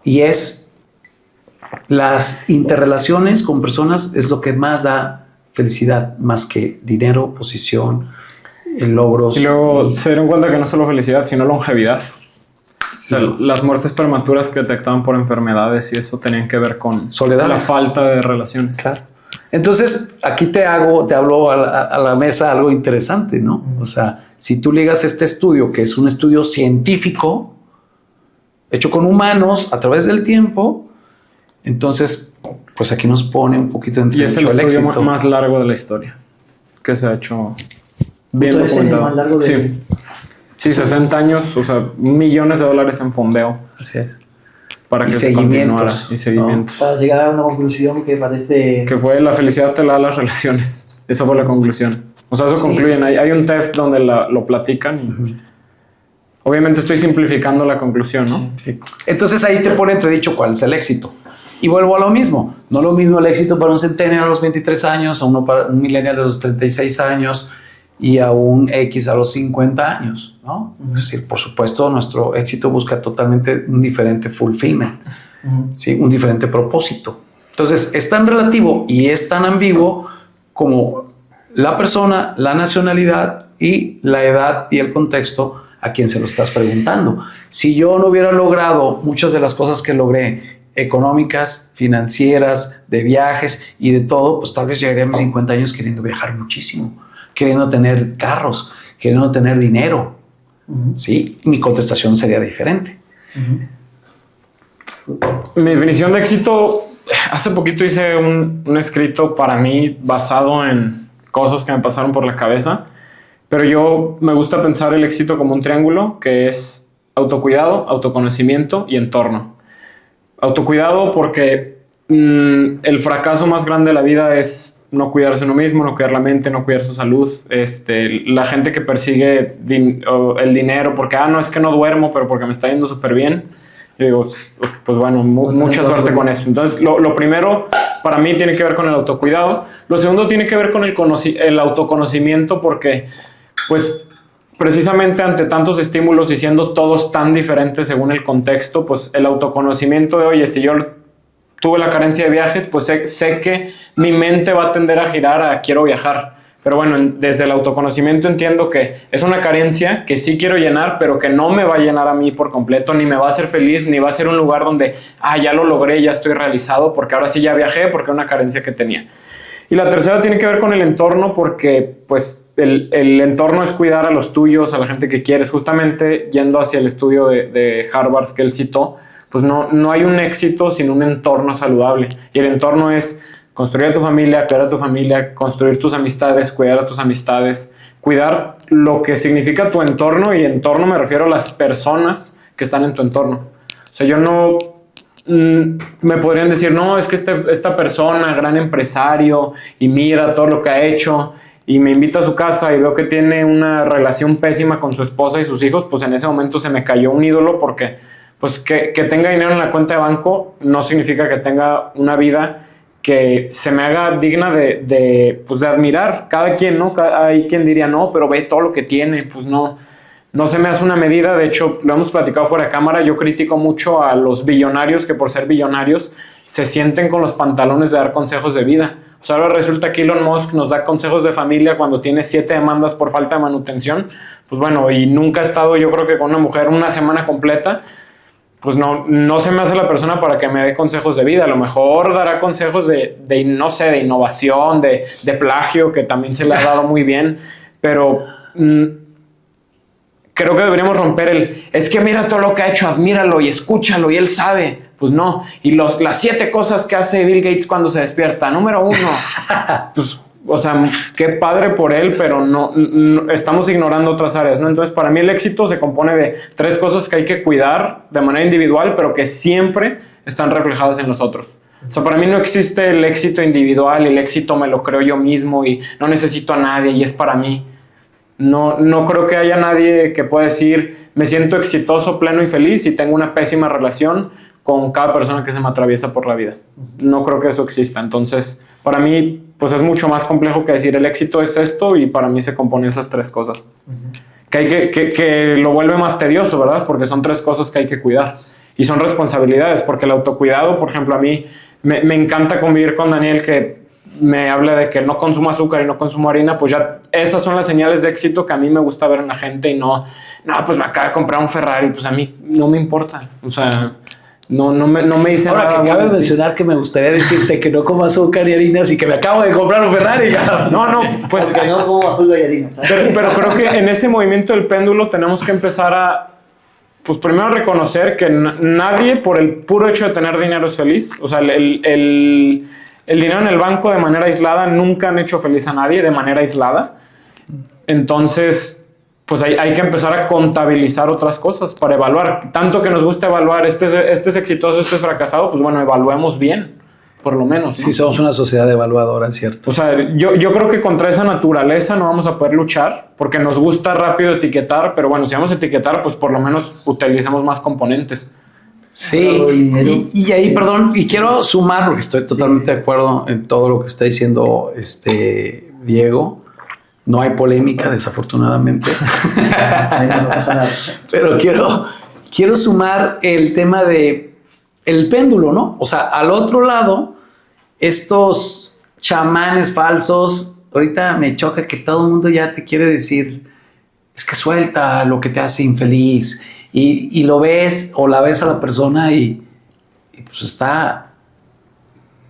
Y es las interrelaciones con personas es lo que más da felicidad, más que dinero, posición, logros. Y luego se dieron cuenta que no solo felicidad, sino longevidad. O sea, las muertes prematuras que detectaban por enfermedades y eso tenían que ver con soledad, la falta de relaciones. Claro. Entonces, aquí te hablo a la mesa algo interesante, ¿no? O sea, si tú ligas este estudio, que es un estudio científico, hecho con humanos a través del tiempo, entonces, pues aquí nos pone un poquito en y es el estudio más largo de la historia que se ha hecho bien documentado. ¿Es el más largo de... Sí, 60 años, o sea, millones de dólares en fondeo. Así es. Para que se continuara. Y seguimientos. Para llegar a una conclusión que parece... Que fue la felicidad te la da las relaciones. Esa fue la conclusión. O sea, eso concluyen. Hay un test donde lo platican y... Obviamente estoy simplificando la conclusión, ¿no? Sí. Entonces ahí te pone entredicho cuál es el éxito. Y vuelvo a lo mismo. No lo mismo el éxito para un centennial a los 23 años, a uno para un millennial de los 36 años y a un X a los 50 años, ¿no? Es decir, por supuesto, nuestro éxito busca totalmente un diferente fulfillment, ¿sí? Un diferente propósito. Entonces, es tan relativo y es tan ambiguo como la persona, la nacionalidad y la edad y el contexto a quien se lo estás preguntando. Si yo no hubiera logrado muchas de las cosas que logré, económicas, financieras, de viajes y de todo, pues tal vez llegaría a mis 50 años queriendo viajar muchísimo, queriendo tener carros, queriendo tener dinero. ¿Sí? Mi contestación sería diferente. Mi definición de éxito, hace poquito hice un escrito para mí basado en cosas que me pasaron por la cabeza, pero yo me gusta pensar el éxito como un triángulo que es autocuidado, autoconocimiento y entorno. Autocuidado porque el fracaso más grande de la vida es no cuidarse uno mismo, no cuidar la mente, no cuidar su salud. La gente que persigue el dinero porque, no, es que no duermo, pero porque me está yendo súper bien. Yo digo, pues bueno, mucha suerte con eso. Entonces, lo primero para mí tiene que ver con el autocuidado. Lo segundo tiene que ver con el autoconocimiento porque, pues, precisamente ante tantos estímulos y siendo todos tan diferentes según el contexto, pues el autoconocimiento de, oye, si yo tuve la carencia de viajes, pues sé que mi mente va a tender a girar a quiero viajar. Pero bueno, desde el autoconocimiento entiendo que es una carencia que sí quiero llenar, pero que no me va a llenar a mí por completo, ni me va a hacer feliz, ni va a ser un lugar donde, ya lo logré, ya estoy realizado, porque ahora sí ya viajé, porque era una carencia que tenía. Y la tercera tiene que ver con el entorno, porque pues el entorno es cuidar a los tuyos, a la gente que quieres. Justamente yendo hacia el estudio de Harvard que él citó, pues no hay un éxito sin un entorno saludable. Y el entorno es construir a tu familia, cuidar a tu familia, construir tus amistades, cuidar a tus amistades, cuidar lo que significa tu entorno, y entorno me refiero a las personas que están en tu entorno. O sea, yo no... me podrían decir, no, es que esta persona, gran empresario, y mira todo lo que ha hecho, y me invita a su casa y veo que tiene una relación pésima con su esposa y sus hijos, pues en ese momento se me cayó un ídolo, porque pues que tenga dinero en la cuenta de banco no significa que tenga una vida que se me haga digna de admirar. Cada quien, ¿no? Hay quien diría, no, pero ve todo lo que tiene. Pues no se me hace una medida. De hecho, lo hemos platicado fuera de cámara, yo critico mucho a los billonarios que por ser billonarios se sienten con los pantalones de dar consejos de vida. O sea, ahora resulta que Elon Musk nos da consejos de familia cuando tiene 7 demandas por falta de manutención. Pues bueno, y nunca he estado, yo creo que con una mujer una semana completa. Pues no se me hace la persona para que me dé consejos de vida. A lo mejor dará consejos de innovación, de plagio, que también se le ha dado muy bien, pero creo que deberíamos romper es que mira todo lo que ha hecho, admíralo y escúchalo y él sabe. Pues no. Y las 7 cosas que hace Bill Gates cuando se despierta. Número 1, pues... O sea, qué padre por él, pero no estamos ignorando otras áreas, ¿no? Entonces, para mí el éxito se compone de 3 cosas que hay que cuidar de manera individual, pero que siempre están reflejadas en los otros. O sea, para mí no existe el éxito individual, el éxito me lo creo yo mismo y no necesito a nadie y es para mí. No creo que haya nadie que pueda decir, me siento exitoso, pleno y feliz y tengo una pésima relación con cada persona que se me atraviesa por la vida. No creo que eso exista. Entonces, para mí, pues es mucho más complejo que decir el éxito es esto, y para mí se compone esas 3 cosas. Que lo vuelve más tedioso, ¿verdad? Porque son 3 cosas que hay que cuidar. Y son responsabilidades, porque el autocuidado, por ejemplo, a mí me encanta convivir con Daniel, que me habla de que no consumo azúcar y no consumo harina. Pues ya esas son las señales de éxito que a mí me gusta ver en la gente, y no, pues me acaba de comprar un Ferrari, pues a mí no me importa. O sea... No me dice ahora nada. Ahora que acabas de mencionar que me gustaría decirte que no como azúcar y harinas y que me acabo de comprar un Ferrari. No, pues... Porque no como azúcar y harinas. Pero creo que en ese movimiento del péndulo tenemos que empezar a... Pues primero reconocer que nadie por el puro hecho de tener dinero es feliz. O sea, el dinero en el banco de manera aislada nunca han hecho feliz a nadie de manera aislada. Entonces... pues hay que empezar a contabilizar otras cosas para evaluar. Tanto que nos gusta evaluar, este es exitoso, este es fracasado, pues bueno, evaluemos bien, por lo menos, ¿no? Sí, somos una sociedad evaluadora, ¿cierto? O sea, yo creo que contra esa naturaleza no vamos a poder luchar, porque nos gusta rápido etiquetar, pero bueno, si vamos a etiquetar, pues por lo menos utilicemos más componentes. Sí, y ahí, perdón, y quiero sumar, porque estoy totalmente de acuerdo en todo lo que está diciendo Diego. No hay polémica, desafortunadamente. No pasa nada. Pero quiero sumar el tema de el péndulo, ¿no? O sea, al otro lado, estos chamanes falsos, ahorita me choca que todo el mundo ya te quiere decir, es que suelta lo que te hace infeliz, y lo ves o la ves a la persona y pues está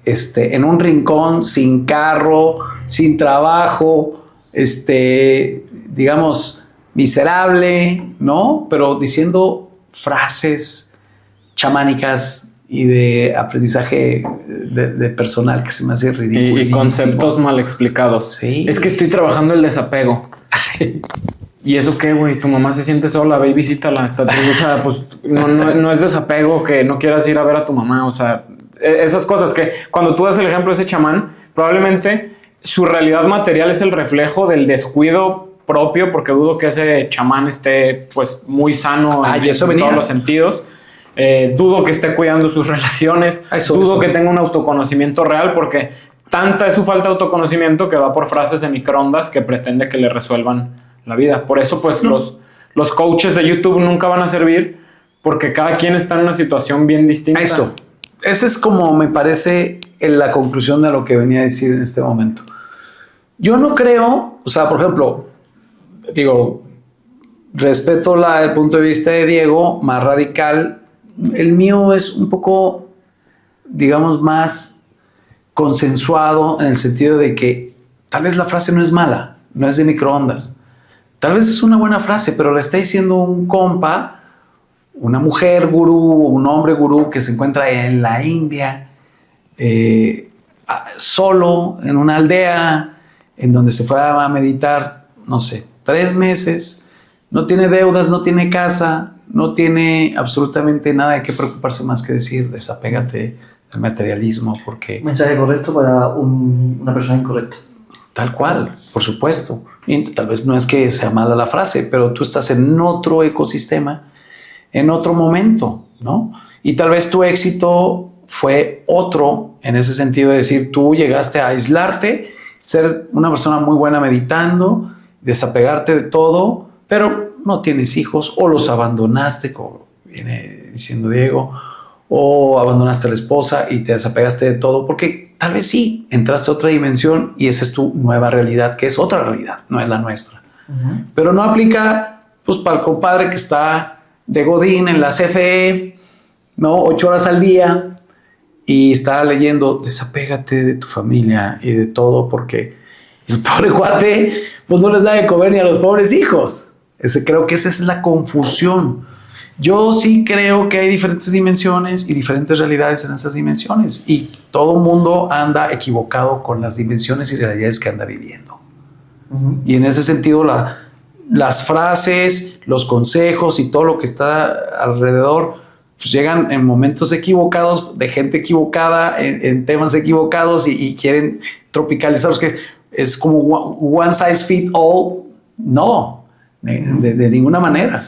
en un rincón, sin carro, sin trabajo, digamos, miserable, ¿no? Pero diciendo frases chamánicas y de aprendizaje de personal que se me hace ridículo. Y conceptos mal explicados. Sí. Es que estoy trabajando el desapego. ¿Y eso qué, güey? Tu mamá se siente sola, ve y visítala. O sea, pues no es desapego que no quieras ir a ver a tu mamá. O sea, esas cosas que cuando tú das el ejemplo de ese chamán, probablemente su realidad material es el reflejo del descuido propio, porque dudo que ese chamán esté pues muy sano en todos los sentidos. Dudo que esté cuidando sus relaciones. Dudo que tenga un autoconocimiento real, porque tanta es su falta de autoconocimiento que va por frases de microondas que pretende que le resuelvan la vida. Por eso pues los coaches de YouTube nunca van a servir, porque cada quien está en una situación bien distinta. Eso. Esa es como me parece la conclusión de lo que venía a decir en este momento. Yo no creo, o sea, por ejemplo, digo, respeto el punto de vista de Diego, más radical. El mío es un poco, digamos, más consensuado en el sentido de que tal vez la frase no es mala, no es de microondas. Tal vez es una buena frase, pero la está diciendo un compa, una mujer gurú, un hombre gurú que se encuentra en la India, solo en una aldea en donde se fue a meditar, no sé, 3 meses, no tiene deudas, no tiene casa, no tiene absolutamente nada de qué preocuparse más que decir, desapégate del materialismo, porque... Mensaje correcto para una persona incorrecta. Tal cual, por supuesto. Y tal vez no es que sea mala la frase, pero tú estás en otro ecosistema, en otro momento, ¿no? Y tal vez tu éxito fue otro, en ese sentido de decir, tú llegaste a aislarte, ser una persona muy buena meditando, desapegarte de todo, pero no tienes hijos o los abandonaste, como viene diciendo Diego, o abandonaste a la esposa y te desapegaste de todo, porque tal vez sí, entraste a otra dimensión y esa es tu nueva realidad, que es otra realidad, no es la nuestra. Uh-huh. Pero no aplica pues para el compadre que está de Godín en la CFE, ¿no? 8 horas al día y está leyendo, desapégate de tu familia y de todo, porque el pobre cuate pues no les da de comer ni a los pobres hijos. Creo que esa es la confusión. Yo sí creo que hay diferentes dimensiones y diferentes realidades en esas dimensiones y todo el mundo anda equivocado con las dimensiones y realidades que anda viviendo. Uh-huh. Y en ese sentido las frases, los consejos y todo lo que está alrededor pues llegan en momentos equivocados, de gente equivocada, en temas equivocados y quieren tropicalizarlos, que es como one size fit all. No, de ninguna manera.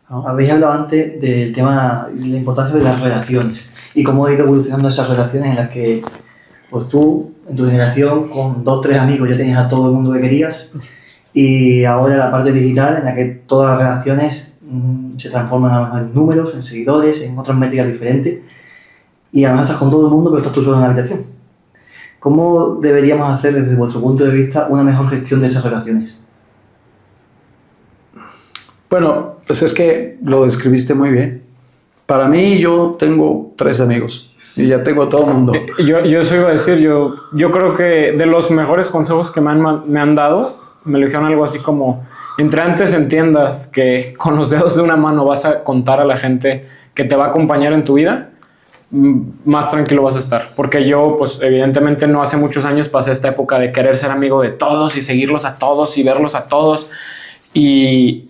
¿No? Habéis hablado antes del tema, de la importancia de las relaciones y cómo ha ido evolucionando esas relaciones en las que pues tú, en tu generación, con 2 o 3 amigos ya tenías a todo el mundo que querías y ahora la parte digital en la que todas las relaciones se transforman a lo mejor en números, en seguidores, en otras métricas diferentes y a lo mejor estás con todo el mundo pero estás tú solo en la habitación. ¿Cómo deberíamos hacer desde vuestro punto de vista una mejor gestión de esas relaciones? Bueno, pues es que lo describiste muy bien. Para mí, yo tengo 3 amigos y ya tengo a todo el mundo. Yo eso iba a decir, yo creo que de los mejores consejos que me han dado, me lo dijeron algo así como, entre antes entiendas que con los dedos de una mano vas a contar a la gente que te va a acompañar en tu vida, más tranquilo vas a estar. Porque yo, pues evidentemente no hace muchos años pasé esta época de querer ser amigo de todos y seguirlos a todos y verlos a todos y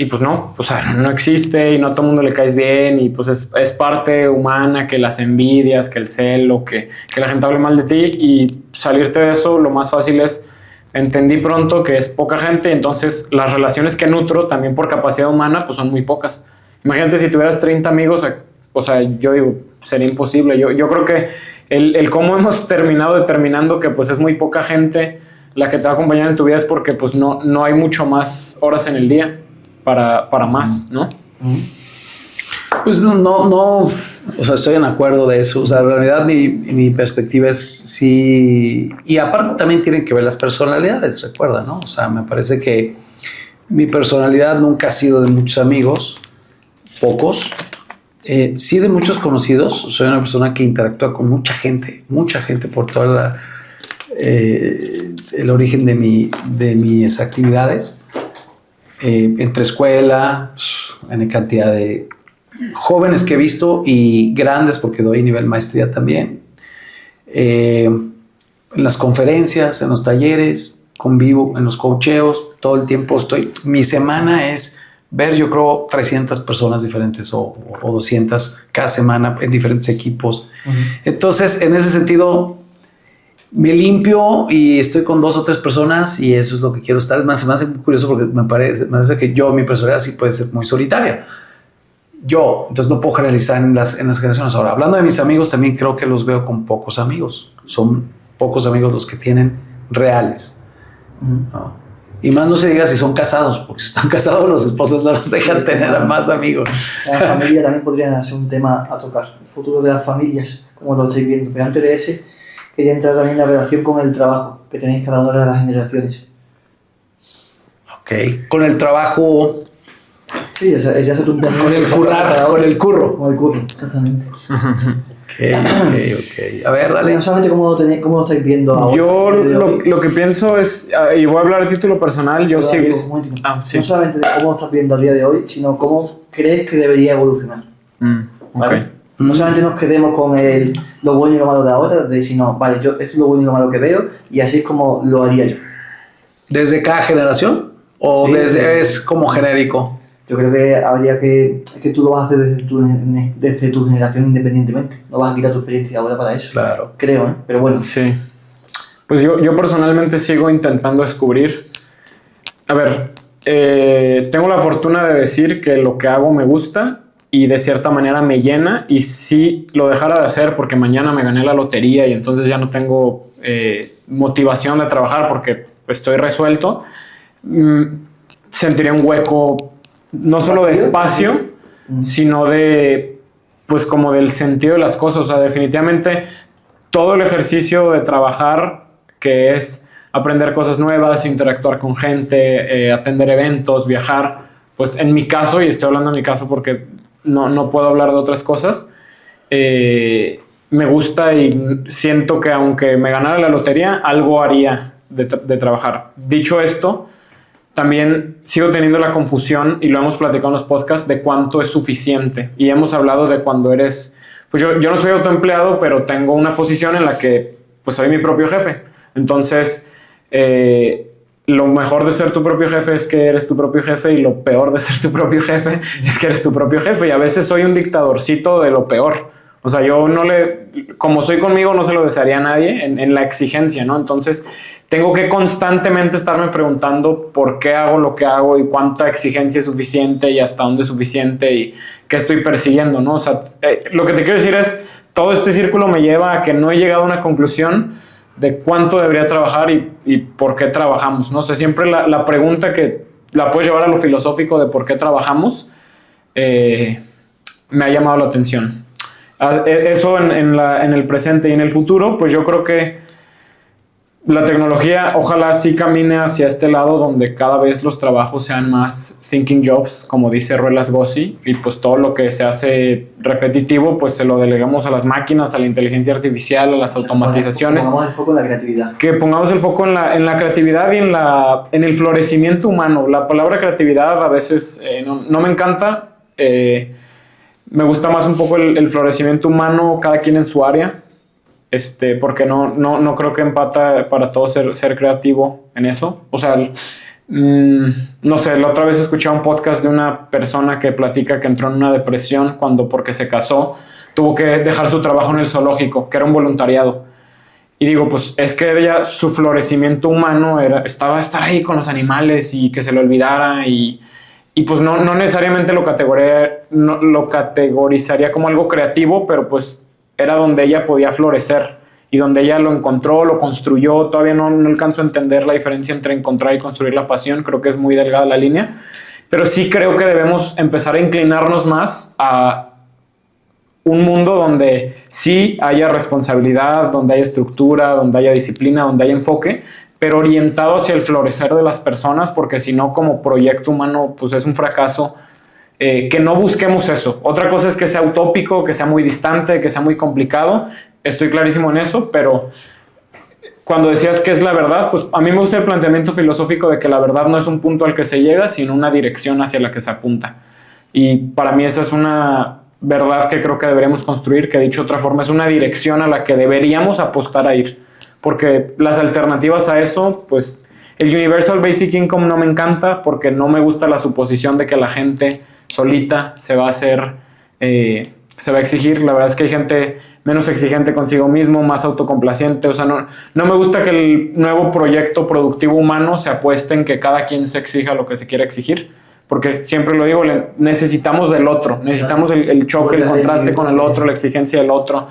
pues no, o sea, no existe y no a todo el mundo le caes bien y pues es parte humana que las envidias, que el celo, que la gente hable mal de ti y salirte de eso lo más fácil es, entendí pronto que es poca gente, entonces las relaciones que nutro también por capacidad humana pues son muy pocas. Imagínate si tuvieras 30 amigos, o sea, yo digo, sería imposible. Yo creo que el cómo hemos terminado determinando que pues es muy poca gente la que te va a acompañar en tu vida es porque pues no hay mucho más horas en el día para más, ¿no? Pues no, o sea, estoy en acuerdo de eso. O sea, en realidad mi perspectiva es sí, y aparte también tienen que ver las personalidades, recuerda, ¿no? O sea, me parece que mi personalidad nunca ha sido de muchos amigos, pocos, sí de muchos conocidos. Soy una persona que interactúa con mucha gente por toda el origen de mis actividades. Entre escuela, en cantidad de jóvenes que he visto y grandes porque doy nivel maestría también, en las conferencias, en los talleres, convivo en los coacheos, todo el tiempo mi semana es ver, yo creo, 300 personas diferentes o 200 cada semana en diferentes equipos. Uh-huh. Entonces, en ese sentido, me limpio y estoy con 2 o 3 personas y eso es lo que quiero estar. Es más, se me hace muy curioso porque me parece que mi personalidad sí puede ser muy solitaria. Entonces no puedo generalizar en las generaciones. Ahora, hablando de mis amigos, también creo que los veo con pocos amigos. Son pocos amigos los que tienen reales. ¿No? Y más no se diga si son casados, porque si están casados los esposos no los dejan tener a más amigos. La familia también podría ser un tema a tocar. El futuro de las familias, como lo estáis viendo. Pero antes de ese, quería entrar también en la relación con el trabajo que tenéis cada una de las generaciones. Ok. Con el trabajo, Sí, ya se tú un con el currar, con el curro. Con el curro, exactamente. Ok. A ver, dale. No solamente cómo lo estáis viendo ahora. Yo desde hoy, lo que pienso es, y voy a hablar a título personal, yo pero, sigo... Diego, un momentito. Sí. No solamente de cómo lo estás viendo a día de hoy, sino cómo crees que debería evolucionar. ¿Vale? Ok. No solamente nos quedemos con lo bueno y lo malo de ahora, sino, vale, yo esto es lo bueno y lo malo que veo y así es como lo haría yo. ¿Desde cada generación? ¿O Sí, es como genérico? Yo creo que habría es que tú lo vas a hacer desde tu generación independientemente. No vas a quitar tu experiencia ahora para eso. Claro. Creo, ¿eh? Pero bueno. Sí. Pues yo personalmente sigo intentando descubrir. A ver, tengo la fortuna de decir que lo que hago me gusta y de cierta manera me llena, y si lo dejara de hacer porque mañana me gané la lotería y entonces ya no tengo motivación de trabajar porque estoy resuelto, sentiría un hueco no solo de espacio, sino de, pues como del sentido de las cosas. O sea, definitivamente todo el ejercicio de trabajar, que es aprender cosas nuevas, interactuar con gente, atender eventos, viajar, pues en mi caso, y estoy hablando de mi caso porque no puedo hablar de otras cosas, me gusta y siento que aunque me ganara la lotería, algo haría de trabajar. Dicho esto, también sigo teniendo la confusión, y lo hemos platicado en los podcasts, de cuánto es suficiente. Y hemos hablado de cuando eres... Pues yo no soy autoempleado, pero tengo una posición en la que pues soy mi propio jefe. Entonces, lo mejor de ser tu propio jefe es que eres tu propio jefe, y lo peor de ser tu propio jefe es que eres tu propio jefe. Y a veces soy un dictadorcito de lo peor. O sea, yo como soy conmigo, no se lo desearía a nadie en la exigencia, ¿no? Entonces, tengo que constantemente estarme preguntando por qué hago lo que hago y cuánta exigencia es suficiente y hasta dónde es suficiente y qué estoy persiguiendo, ¿no? O sea, lo que te quiero decir es, todo este círculo me lleva a que no he llegado a una conclusión de cuánto debería trabajar y por qué trabajamos, ¿no? O sea, siempre la pregunta que la puedes llevar a lo filosófico de por qué trabajamos, me ha llamado la atención. Eso en el presente y en el futuro, pues yo creo que la tecnología ojalá sí camine hacia este lado donde cada vez los trabajos sean más thinking jobs, como dice Ruelas Gossi, y pues todo lo que se hace repetitivo pues se lo delegamos a las máquinas, a la inteligencia artificial, a las automatizaciones. Que pongamos el foco en la creatividad. Que pongamos el foco en la creatividad y en el florecimiento humano. La palabra creatividad a veces no me encanta. Me gusta más un poco el florecimiento humano, cada quien en su área. Porque no creo que empata para todos ser creativo en eso. O sea, no sé, la otra vez escuché un podcast de una persona que platica que entró en una depresión porque se casó, tuvo que dejar su trabajo en el zoológico, que era un voluntariado. Y digo, pues es que ella, su florecimiento humano estaba estar ahí con los animales y que se le olvidara, y pues no necesariamente lo categorizaría como algo creativo, pero pues era donde ella podía florecer y donde ella lo encontró, lo construyó. Todavía no alcanzo a entender la diferencia entre encontrar y construir la pasión. Creo que es muy delgada la línea, pero sí creo que debemos empezar a inclinarnos más a un mundo donde sí haya responsabilidad, donde haya estructura, donde haya disciplina, donde haya enfoque, pero orientado hacia el florecer de las personas, porque si no, como proyecto humano, pues es un fracaso. Que no busquemos eso. Otra cosa es que sea utópico, que sea muy distante, que sea muy complicado. Estoy clarísimo en eso, pero cuando decías que es la verdad, pues a mí me gusta el planteamiento filosófico de que la verdad no es un punto al que se llega, sino una dirección hacia la que se apunta. Y para mí esa es una verdad que creo que deberíamos construir, que dicho de otra forma es una dirección a la que deberíamos apostar a ir. Porque las alternativas a eso, pues el Universal Basic Income no me encanta, porque no me gusta la suposición de que la gente solita se va a exigir. La verdad es que hay gente menos exigente consigo mismo, más autocomplaciente. O sea, no me gusta que el nuevo proyecto productivo humano se apueste en que cada quien se exija lo que se quiera exigir, porque siempre lo digo, necesitamos del otro, necesitamos el choque, el contraste con el otro, la exigencia del otro.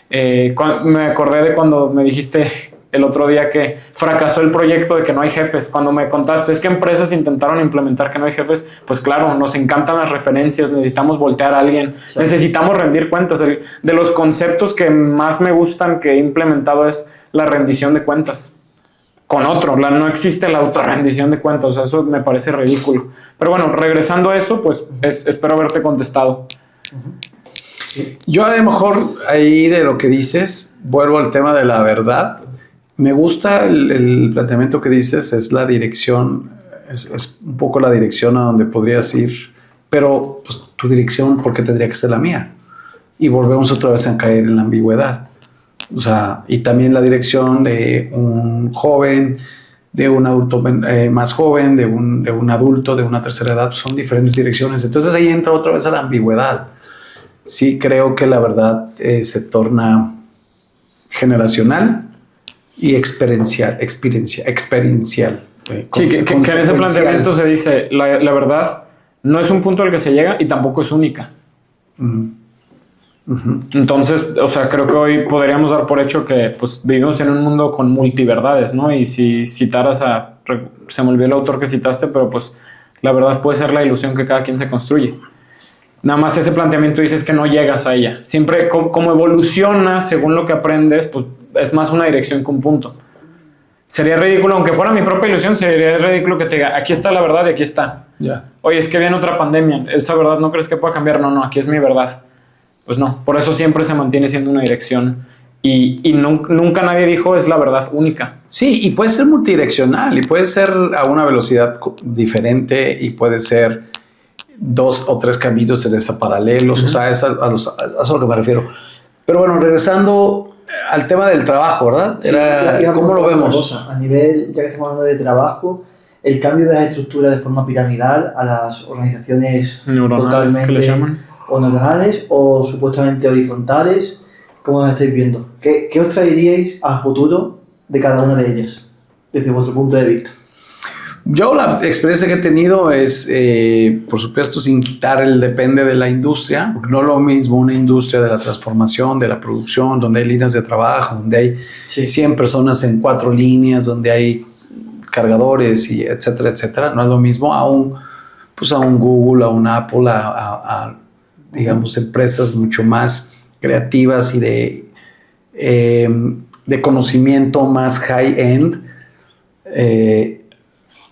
Me acordé de cuando me dijiste el otro día que fracasó el proyecto de que no hay jefes. Cuando me contaste, es que empresas intentaron implementar que no hay jefes, pues claro, nos encantan las referencias, necesitamos voltear a alguien, sí. Necesitamos rendir cuentas. De los conceptos que más me gustan que he implementado es la rendición de cuentas. Con otro, no existe la autorrendición de cuentas, o sea, eso me parece ridículo. Pero bueno, regresando a eso, pues espero haberte contestado. Sí. Yo a lo mejor ahí de lo que dices, vuelvo al tema de la verdad. Me gusta el planteamiento que dices, es la dirección, es un poco la dirección a donde podrías ir, pero pues, tu dirección, ¿por qué tendría que ser la mía? Y volvemos otra vez a caer en la ambigüedad. O sea, y también la dirección de un joven, de un adulto más joven, de un adulto de una tercera edad, son diferentes direcciones. Entonces ahí entra otra vez a la ambigüedad. Sí creo que la verdad se torna generacional y experiencial. Sí, que en ese planteamiento se dice, la verdad no es un punto al que se llega y tampoco es única. Uh-huh. Uh-huh. Entonces, o sea, creo que hoy podríamos dar por hecho que pues vivimos en un mundo con multiverdades, ¿no? Y si citaras se me olvidó el autor que citaste, pero pues la verdad puede ser la ilusión que cada quien se construye. Nada más ese planteamiento dices que no llegas a ella. Siempre como evoluciona según lo que aprendes, pues es más una dirección que un punto. Sería ridículo, aunque fuera mi propia ilusión, sería ridículo que te diga, aquí está la verdad y aquí está. Yeah. Oye, es que viene otra pandemia, ¿esa verdad no crees que pueda cambiar? No, aquí es mi verdad. Pues no, por eso siempre se mantiene siendo una dirección y nunca nadie dijo es la verdad única. Sí, y puede ser multidireccional y puede ser a una velocidad diferente y puede ser 2 o 3 caminos en esa paralelos, uh-huh. O sea, es a lo que me refiero. Pero bueno, regresando al tema del trabajo, ¿verdad? Sí, ¿cómo lo vemos? A nivel, ya que estamos hablando de trabajo, el cambio de las estructuras de forma piramidal a las organizaciones neuronales que le llaman. O neuronales o supuestamente horizontales, ¿cómo las estáis viendo? ¿Qué os traeríais a futuro de cada una de ellas, desde vuestro punto de vista? Yo la experiencia que he tenido es, por supuesto, sin quitar el depende de la industria, porque no es lo mismo una industria de la transformación, de la producción, donde hay líneas de trabajo, donde hay 100 personas en 4 líneas, donde hay cargadores, y etcétera, etcétera. No es lo mismo a un Google, a un Apple, a digamos, empresas mucho más creativas y de conocimiento más high-end,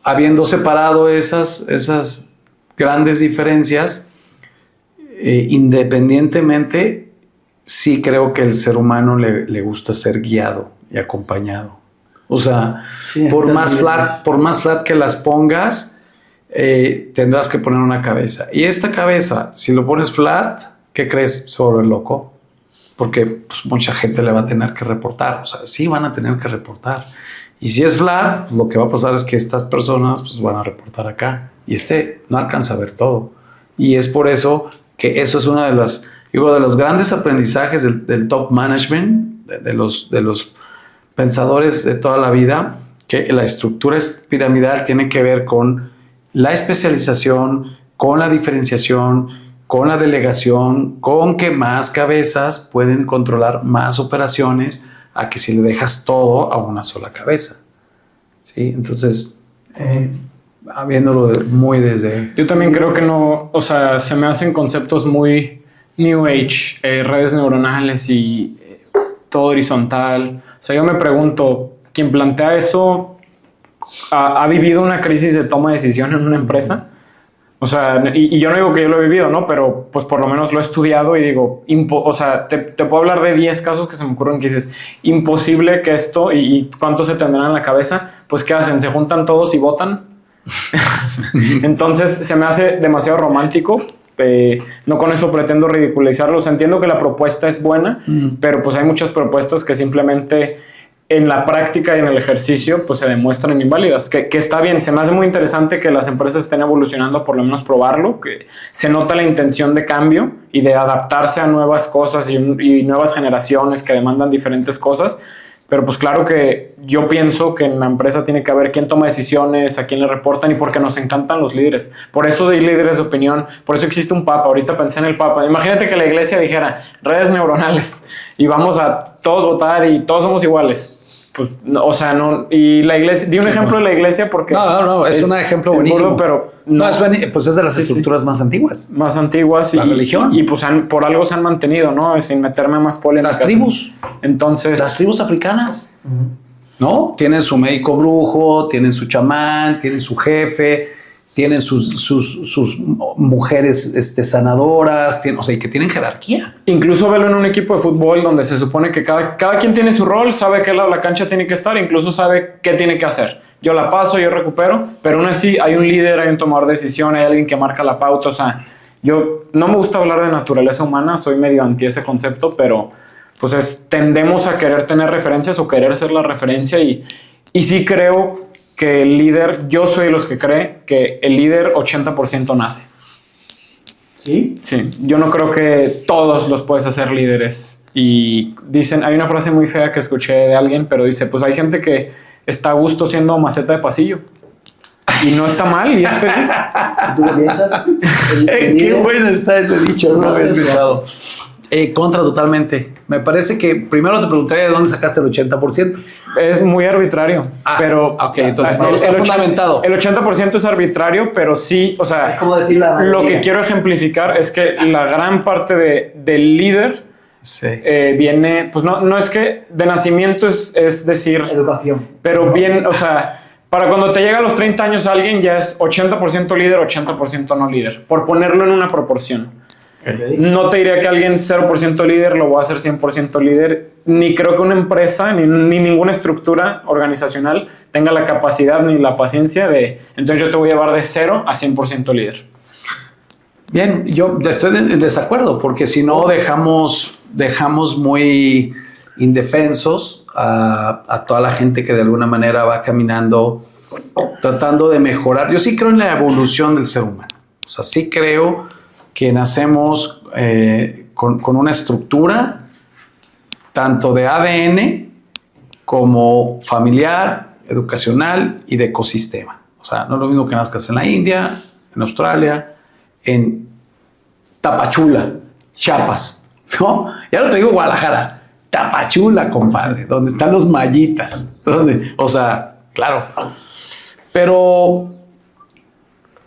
habiendo separado esas grandes diferencias, independientemente, sí creo que el ser humano le gusta ser guiado y acompañado. O sea, sí, por más flat que las pongas, tendrás que poner una cabeza. Y esta cabeza, si lo pones flat, ¿qué crees? Se vuelve loco. Porque pues, mucha gente le va a tener que reportar. O sea, sí van a tener que reportar. Y si es flat, pues, lo que va a pasar es que estas personas pues, van a reportar acá. Y no alcanza a ver todo. Y es por eso que eso es una de los grandes aprendizajes del top management, de los pensadores de toda la vida, que la estructura piramidal tiene que ver con la especialización, con la diferenciación, con la delegación, con que más cabezas pueden controlar más operaciones a que si le dejas todo a una sola cabeza. ¿Sí? Entonces, viéndolo muy desde... Yo también creo que no, o sea, se me hacen conceptos muy New Age, redes neuronales y todo horizontal. O sea, yo me pregunto, ¿quién plantea eso ha vivido una crisis de toma de decisión en una empresa? O sea, y yo no digo que yo lo he vivido, ¿no? Pero pues por lo menos lo he estudiado y digo, o sea, te puedo hablar de 10 casos que se me ocurren que dices, imposible que esto, y ¿cuántos se tendrán en la cabeza? Pues ¿qué hacen? ¿Se juntan todos y votan? Entonces se me hace demasiado romántico. No con eso pretendo ridiculizarlo. O sea, entiendo que la propuesta es buena, pero pues hay muchas propuestas que simplemente en la práctica y en el ejercicio pues se demuestran inválidas, que está bien. Se me hace muy interesante que las empresas estén evolucionando, por lo menos probarlo, que se nota la intención de cambio y de adaptarse a nuevas cosas y nuevas generaciones que demandan diferentes cosas. Pero pues claro que yo pienso que en la empresa tiene que haber quién toma decisiones, a quién le reportan, y porque nos encantan los líderes. Por eso hay líderes de opinión, por eso existe un papa. Ahorita pensé en el papa. Imagínate que la iglesia dijera redes neuronales y vamos a todos votar y todos somos iguales. pues, no, o sea, no. Y la iglesia, di un ejemplo de la iglesia porque. No, es un ejemplo buenísimo. Burdo, pero no, pues es de las estructuras más antiguas. Más antiguas. La religión. Y pues por algo se han mantenido, ¿no? Sin meterme más polémicas. Las tribus. Entonces. Las tribus africanas. ¿No? Tienen su médico brujo, tienen su chamán, tienen su jefe, tienen sus mujeres sanadoras, o sea, y que tienen jerarquía. Incluso velo en un equipo de fútbol donde se supone que cada quien tiene su rol, sabe qué lado de la cancha tiene que estar, incluso sabe qué tiene que hacer. Yo la paso, yo recupero, pero aún así hay un líder, hay un tomador de decisión, hay alguien que marca la pauta. O sea, yo no me gusta hablar de naturaleza humana, soy medio anti ese concepto, pero pues tendemos a querer tener referencias o querer ser la referencia y sí creo que el líder, yo soy de los que cree que el líder 80% nace. ¿Sí? Sí, yo no creo que todos los puedes hacer líderes. Y dicen, hay una frase muy fea que escuché de alguien, pero dice, pues hay gente que está a gusto siendo maceta de pasillo. Y no está mal y es feliz. ¿Tú qué piensas? Qué bueno está ese dicho, no lo había escuchado. Contra totalmente. Me parece que primero te preguntaría de dónde sacaste el 80%. Es muy arbitrario, pero... Ok, entonces no está fundamentado. El 80% es arbitrario, pero sí, o sea... Es como decir la lo mayoría. que quiero ejemplificar es que la gran parte del líder Sí. viene... Pues no es que de nacimiento es decir... Educación. Pero bien, o sea... Para cuando te llega a los 30 años alguien ya es 80% líder, 80% no líder. Por ponerlo en una proporción. Okay. No te diría que alguien 0% líder lo va a hacer 100% líder, ni creo que una empresa ni ninguna estructura organizacional tenga la capacidad ni la paciencia de, entonces yo te voy a llevar de 0 a 100% líder. Bien, yo estoy en desacuerdo porque si no dejamos muy indefensos a toda la gente que de alguna manera va caminando tratando de mejorar. Yo sí creo en la evolución del ser humano. O sea, sí creo que nacemos con una estructura tanto de ADN como familiar, educacional y de ecosistema. O sea, no es lo mismo que nazcas en la India, en Australia, en Tapachula, Chiapas, ¿no? Ya no te digo Guadalajara, Tapachula, compadre, donde están los mayitas. O sea, claro. Pero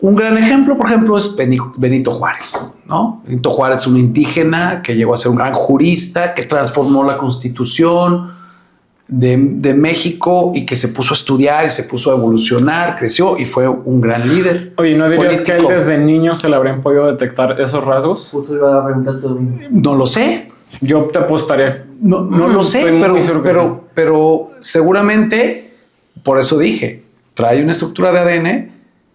un gran ejemplo, por ejemplo, es Benito Juárez, ¿no? Benito Juárez es un indígena que llegó a ser un gran jurista, que transformó la Constitución de México y que se puso a estudiar y se puso a evolucionar, creció y fue un gran líder. Oye, ¿no dirías político. que él desde niño se le habrían podido detectar esos rasgos? Justo iba a preguntarte lo mismo. No lo sé. Yo te apostaría. No lo sé, Estoy muy seguro que sí. pero seguramente, por eso dije, trae una estructura de ADN,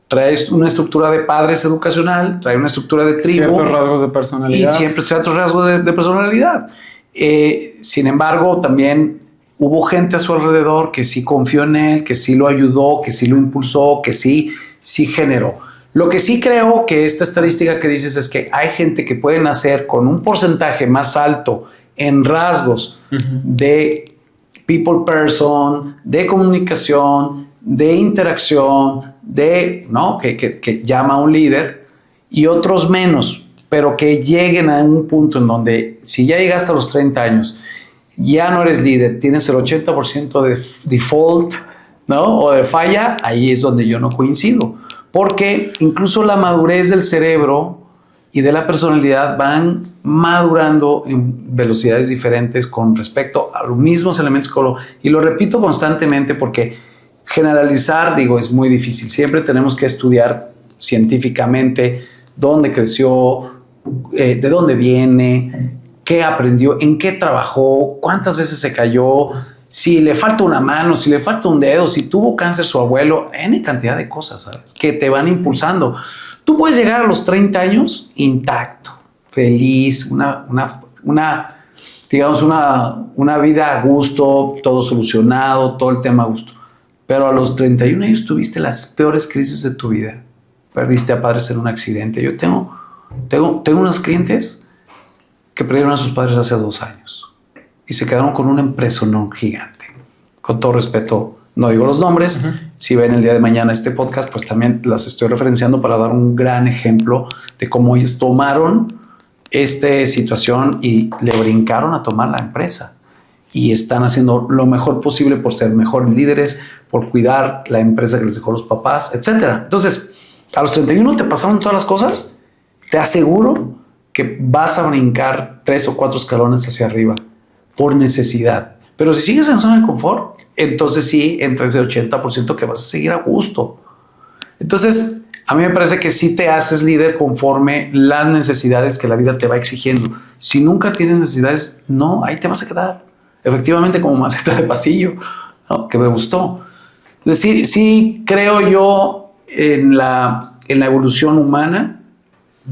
trae una estructura de padres educacional, trae una estructura de tribu. Ciertos rasgos de personalidad. Y siempre ciertos rasgos de personalidad. Sin embargo, también hubo gente a su alrededor que sí confió en él, que sí lo ayudó, que sí lo impulsó, que sí generó. Lo que sí creo que esta estadística que dices es que hay gente que puede nacer con un porcentaje más alto en rasgos de people person, de comunicación, de interacción, ¿no? que llama a un líder, y otros menos, pero que lleguen a un punto en donde si ya llegaste a los 30 años, ya no eres líder, tienes el 80% de default, ¿no? O de falla, ahí es donde yo no coincido. Porque incluso la madurez del cerebro y de la personalidad van madurando en velocidades diferentes con respecto a los mismos elementos. Y lo repito constantemente porque generalizar, digo, es muy difícil. Siempre tenemos que estudiar científicamente dónde creció, de dónde viene, qué aprendió, en qué trabajó, cuántas veces se cayó, si le falta una mano, si le falta un dedo, si tuvo cáncer su abuelo, N cantidad de cosas, ¿sabes? Que te van impulsando. Tú puedes llegar a los 30 años intacto, feliz, digamos, una vida a gusto, todo solucionado, todo el tema a gusto. Pero a los 31 años tuviste las peores crisis de tu vida. Perdiste a padres en un accidente. Yo tengo unos clientes que perdieron a sus padres hace 2 años y se quedaron con una empresonón gigante. Con todo respeto, no digo los nombres. Si ven el día de mañana este podcast, pues también las estoy referenciando para dar un gran ejemplo de cómo ellos tomaron esta situación y le brincaron a tomar la empresa. y están haciendo lo mejor posible por ser mejores líderes, por cuidar la empresa que les dejó los papás, etcétera. Entonces, a los 31 te pasaron todas las cosas, te aseguro que vas a brincar 3 o 4 escalones hacia arriba por necesidad. Pero si sigues en zona de confort, entonces sí, entra ese 80% que vas a seguir a gusto. Entonces, a mí me parece que sí te haces líder conforme las necesidades que la vida te va exigiendo. Si nunca tienes necesidades, no, ahí te vas a quedar. Efectivamente, como maceta de pasillo, ¿no? Que me gustó. Entonces, sí creo yo en la evolución humana,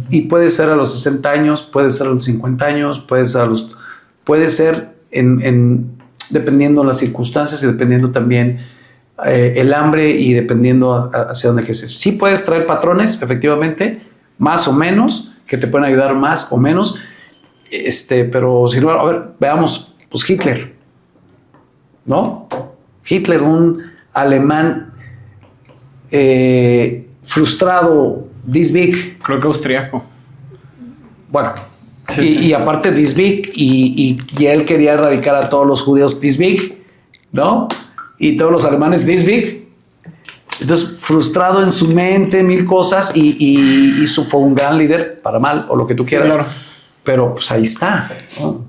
y puede ser a los 60 años, puede ser a los 50 años, puede ser dependiendo las circunstancias y dependiendo también el hambre y dependiendo hacia dónde ejerces. Sí puedes traer patrones, efectivamente, más o menos, que te pueden ayudar más o menos, pero si no, a ver, veamos, pues Hitler, ¿no? Hitler, un alemán frustrado, this big. Creo que austriaco. Bueno, y aparte this big, y él quería erradicar a todos los judíos this big, ¿no? Y todos los alemanes this big. Entonces, frustrado en su mente, mil cosas, y fue un gran líder, para mal, o lo que tú quieras. Claro. Pero pues ahí está, ¿no?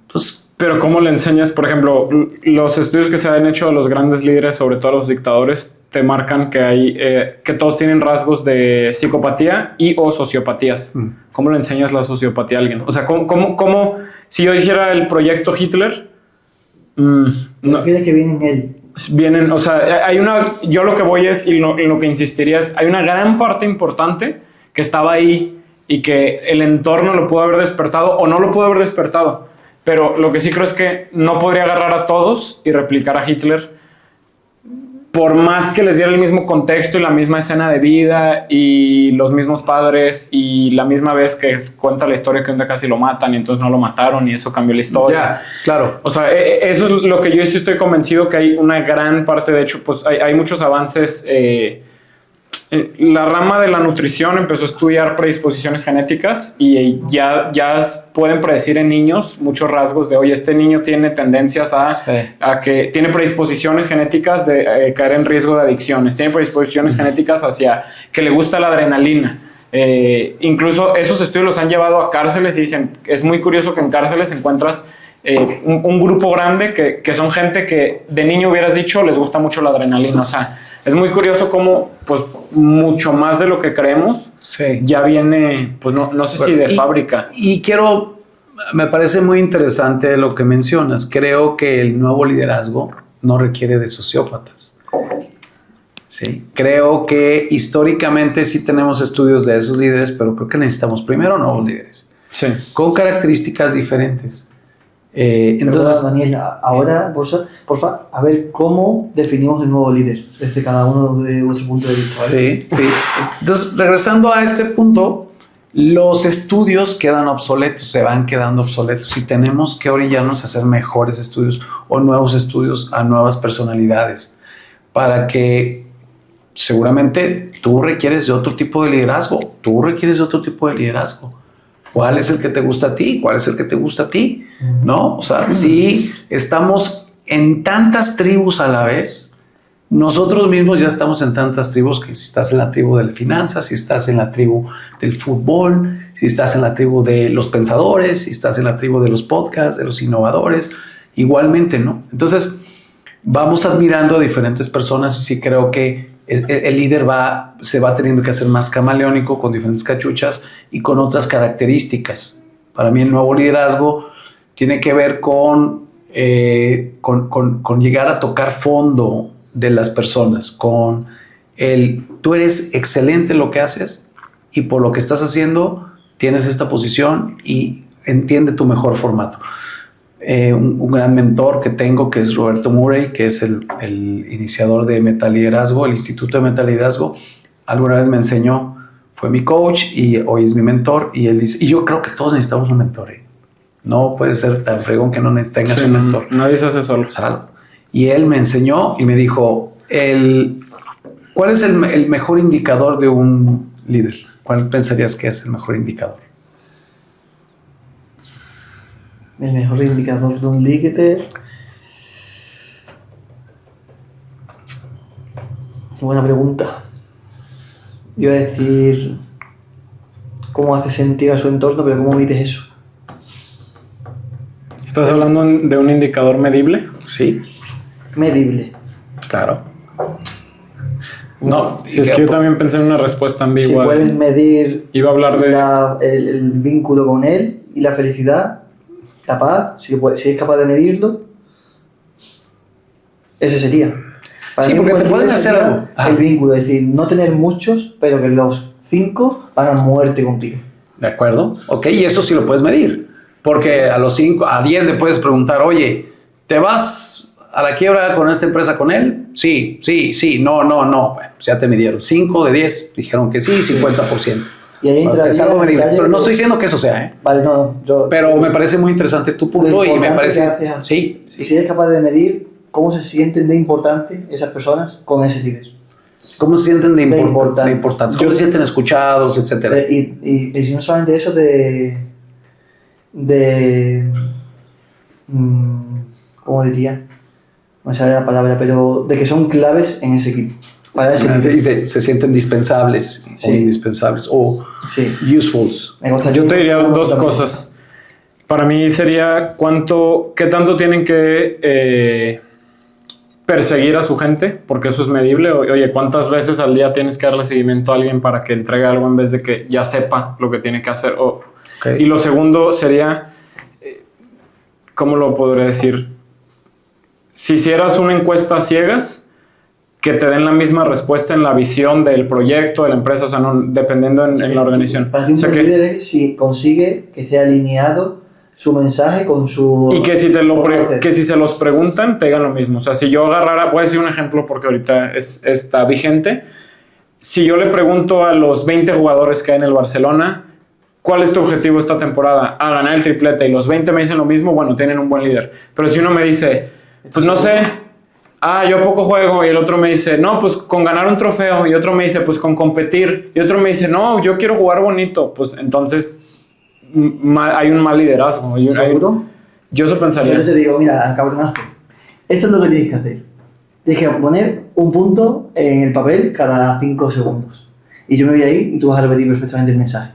Entonces, pero ¿cómo le enseñas? Por ejemplo, los estudios que se han hecho a los grandes líderes, sobre todo a los dictadores, te marcan que hay que todos tienen rasgos de psicopatía y o sociopatías. ¿Cómo le enseñas la sociopatía a alguien? O sea, ¿cómo si yo hiciera el proyecto Hitler? No quiere que viene en él. Vienen, o sea, yo lo que voy es, y lo que insistiría es, hay una gran parte importante que estaba ahí y que el entorno lo pudo haber despertado o no lo pudo haber despertado. Pero lo que sí creo es que no podría agarrar a todos y replicar a Hitler, por más que les diera el mismo contexto y la misma escena de vida y los mismos padres y la misma vez que cuenta la historia que un día casi lo matan y entonces no lo mataron y eso cambió la historia. Ya, claro. O sea, eso es lo que yo sí estoy convencido, que hay una gran parte, de hecho, pues hay muchos avances. La rama de la nutrición empezó a estudiar predisposiciones genéticas y ya pueden predecir en niños muchos rasgos de, oye, este niño tiene tendencias a que tiene predisposiciones genéticas de caer en riesgo de adicciones, tiene predisposiciones genéticas hacia que le gusta la adrenalina. Incluso esos estudios los han llevado a cárceles y dicen, es muy curioso que en cárceles encuentras un grupo grande que son gente que de niño hubieras dicho les gusta mucho la adrenalina. O sea, es muy curioso cómo, pues, mucho más de lo que creemos ya viene, pues, no sé si de fábrica. Y me parece muy interesante lo que mencionas. Creo que el nuevo liderazgo no requiere de sociópatas. Sí. Creo que históricamente sí tenemos estudios de esos líderes, pero creo que necesitamos primero nuevos líderes. Sí. Con características diferentes. Entonces, Daniel, ahora, por favor, a ver cómo definimos el nuevo líder desde cada uno de vuestro punto de vista, ¿vale? Sí. Entonces, regresando a este punto, los estudios quedan obsoletos, se van quedando obsoletos y tenemos que orillarnos a hacer mejores estudios o nuevos estudios a nuevas personalidades para que seguramente tú requieres de otro tipo de liderazgo, ¿Cuál es el que te gusta a ti? ¿Cuál es el que te gusta a ti? ¿No? O sea, si estamos en tantas tribus a la vez, nosotros mismos ya estamos en tantas tribus, que si estás en la tribu de las finanzas, si estás en la tribu del fútbol, si estás en la tribu de los pensadores, si estás en la tribu de los podcasts, de los innovadores, igualmente, ¿no? Entonces, vamos admirando a diferentes personas y sí creo que el líder se va teniendo que hacer más camaleónico con diferentes cachuchas y con otras características. Para mí el nuevo liderazgo tiene que ver con llegar a tocar fondo de las personas, con tú eres excelente en lo que haces y por lo que estás haciendo tienes esta posición y entiende tu mejor formato. Un gran mentor que tengo, que es Roberto Murray, que es el iniciador de Metaliderazgo, el Instituto de Metaliderazgo, alguna vez me enseñó, fue mi coach y hoy es mi mentor, y él dice, y yo creo que todos necesitamos un mentor, no puede ser tan fregón que no tengas un mentor. Nadie se hace solo. Y él me enseñó y me dijo, ¿cuál es el mejor indicador de un líder? ¿Cuál pensarías que es el mejor indicador? El mejor indicador de un líder Buena pregunta. Yo iba a decir cómo hace sentir a su entorno, pero ¿cómo mides eso? ¿Estás hablando de un indicador medible? Sí, Medible. claro. No, Si es que yo también pensé en una respuesta Si ambigua. pueden medir Iba a hablar de... el vínculo con él y la felicidad, la paz, si es capaz de medirlo, ese sería. Sí, mí, porque un te buen pueden líder hacer sería algo. Ajá. el vínculo, es decir, no tener muchos, pero que los 5 van a muerte contigo. ¿De acuerdo? Ok, y eso sí lo puedes medir. Porque a los 5, a 10 le puedes preguntar, oye, ¿te vas a la quiebra con esta empresa con él? Sí, no. Bueno, pues ya te midieron. 5 de 10 dijeron que sí, 50%. Y ahí entra. Es algo medible. Pero no estoy diciendo que eso sea, ¿eh? Vale, no, Pero me parece muy interesante tu punto y me parece... Sí, Y si eres capaz de medir cómo se sienten de importante esas personas con ese líder. ¿Cómo se sienten de importante? importante? ¿Cómo se sienten escuchados, etcétera? Y si no solamente eso ¿cómo diría? No sé la palabra, pero de que son claves en ese equipo. Para ese líder. Se sienten indispensables, Sí. o indispensables, o Sí. usefuls. Me gustaría- Yo te diría dos cosas. Para mí sería qué tanto tienen que perseguir a su gente, porque eso es medible. Oye, ¿cuántas veces al día tienes que darle seguimiento a alguien para que entregue algo en vez de que ya sepa lo que tiene que hacer? Okay. Y lo segundo sería, ¿cómo lo podré decir? Si hicieras una encuesta a ciegas, que te den la misma respuesta en la visión del proyecto, de la empresa, o sea, no, dependiendo en la organización. Para ti un O sea, buen líder es si consigue que esté alineado su mensaje con su... y que si, forma de hacer. que si se los preguntan, te digan lo mismo. O sea, si yo agarrara, voy a decir un ejemplo porque ahorita está vigente. Si yo le pregunto a los 20 jugadores que hay en el Barcelona, ¿cuál es tu objetivo esta temporada? A ganar el triplete, y los 20 me dicen lo mismo, bueno, tienen un buen líder. Pero si uno me dice, pues no sé, yo poco juego, y el otro me dice, no, pues con ganar un trofeo, y otro me dice, pues con competir, y otro me dice, no, yo quiero jugar bonito, pues entonces hay un mal liderazgo. ¿Seguro? Yo eso pensaría. Yo te digo, mira, cabronazo, esto es lo que tienes que hacer. Tienes que poner un punto en el papel cada 5 segundos. Y yo me voy ahí y tú vas a repetir perfectamente el mensaje.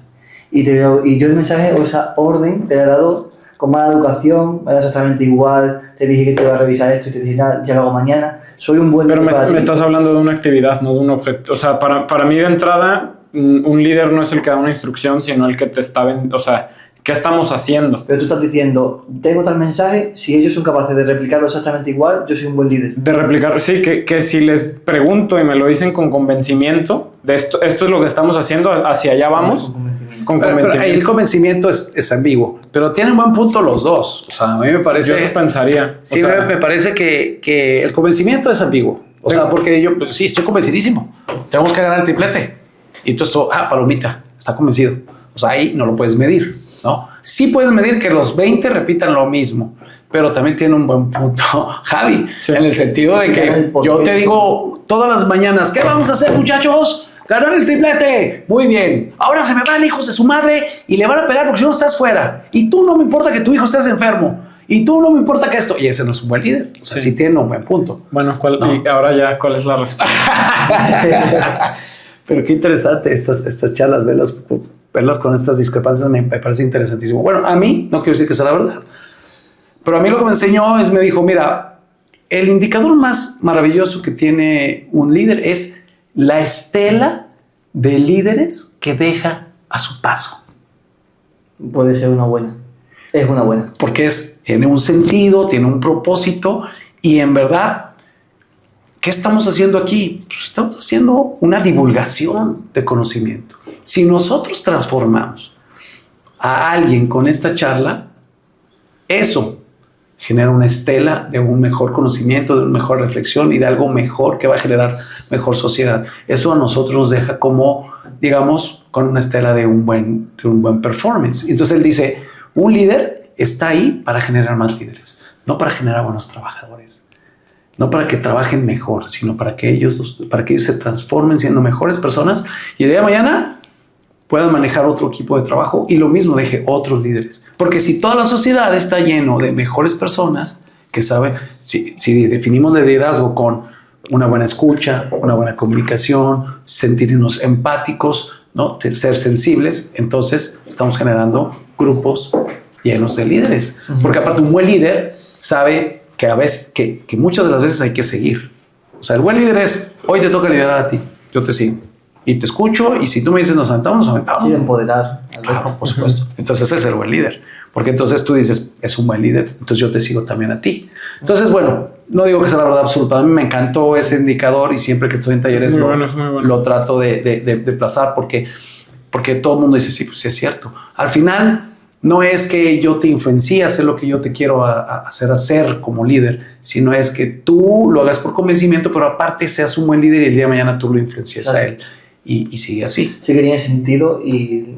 Y yo el mensaje o esa orden te la he dado con mala educación, me da exactamente igual, te dije que te iba a revisar esto y te dije, nada, ya lo hago mañana. Soy un buen Pero líder para me ti. estás hablando de una actividad, no de un objeto. O sea, para mí de entrada, un líder no es el que da una instrucción, sino el que te está... O sea, ¿qué estamos haciendo? Pero tú estás diciendo, tengo tal mensaje, si ellos son capaces de replicarlo exactamente igual, yo soy un buen líder. De replicar, sí, que si les pregunto y me lo dicen con convencimiento, de esto es lo que estamos haciendo, hacia allá vamos, Con convencimiento. con Pero convencimiento. el convencimiento es ambiguo, pero tienen buen punto los dos. O sea, a mí me parece... Yo eso pensaría. Sí, O sea, me parece que el convencimiento es ambiguo. O sea, porque yo, pues, sí, estoy convencidísimo. Tenemos que ganar el triplete. Y tú esto, palomita, está convencido. O sea, ahí no lo puedes medir, ¿no? Sí puedes medir que los 20 repitan lo mismo, pero también tiene un buen punto Javi, Sí. en el sentido de que yo te digo todas las mañanas, ¿qué vamos a hacer, muchachos? Ganar el triplete. Muy bien. Ahora se me van hijos de su madre y le van a pegar porque si no estás fuera. Y tú no me importa que tu hijo estés enfermo. Y tú no me importa que esto. Y ese no es un buen líder. O sea, sí tiene un buen punto. bueno, No. y ahora ya, ¿cuál es la respuesta? Pero qué interesante estas charlas, verlas con estas discrepancias me parece interesantísimo. Bueno, a mí, no quiero decir que sea la verdad, pero a mí lo que me enseñó me dijo, mira, el indicador más maravilloso que tiene un líder es la estela de líderes que deja a su paso. Puede ser una buena. Es una buena. Porque tiene un sentido, tiene un propósito y en verdad, ¿qué estamos haciendo aquí? Pues estamos haciendo una divulgación de conocimiento. Si nosotros transformamos a alguien con esta charla, eso genera una estela de un mejor conocimiento, de una mejor reflexión y de algo mejor que va a generar mejor sociedad. Eso a nosotros nos deja como, digamos, con una estela de un buen performance. Entonces él dice, un líder está ahí para generar más líderes, no para generar buenos trabajadores. No para que trabajen mejor, sino para que ellos se transformen siendo mejores personas y el día de mañana puedan manejar otro equipo de trabajo y lo mismo deje otros líderes. Porque si toda la sociedad está lleno de mejores personas que saben, si definimos el liderazgo con una buena escucha, una buena comunicación, sentirnos empáticos, ¿no? Ser sensibles. Entonces estamos generando grupos llenos de líderes. Porque aparte un buen líder sabe que a veces, que muchas de las veces hay que seguir. O sea, el buen líder es, hoy te toca liderar a ti, yo te sigo. Y te escucho, y si tú me dices nos aventamos, nos aventamos. Sí, empoderar al resto. Claro, por supuesto. Entonces ese es el buen líder. Porque entonces tú dices, es un buen líder, entonces yo te sigo también a ti. Entonces, bueno, no digo que sea la verdad absoluta. A mí me encantó ese indicador y siempre que estoy en talleres lo trato de plazar porque todo el mundo dice, sí, pues sí es cierto. Al final, no es que yo te influencie a hacer lo que yo te quiero hacer como líder, sino es que tú lo hagas por convencimiento, pero aparte seas un buen líder y el día de mañana tú lo influencies a él. Y sigue así. Sí que tiene sentido y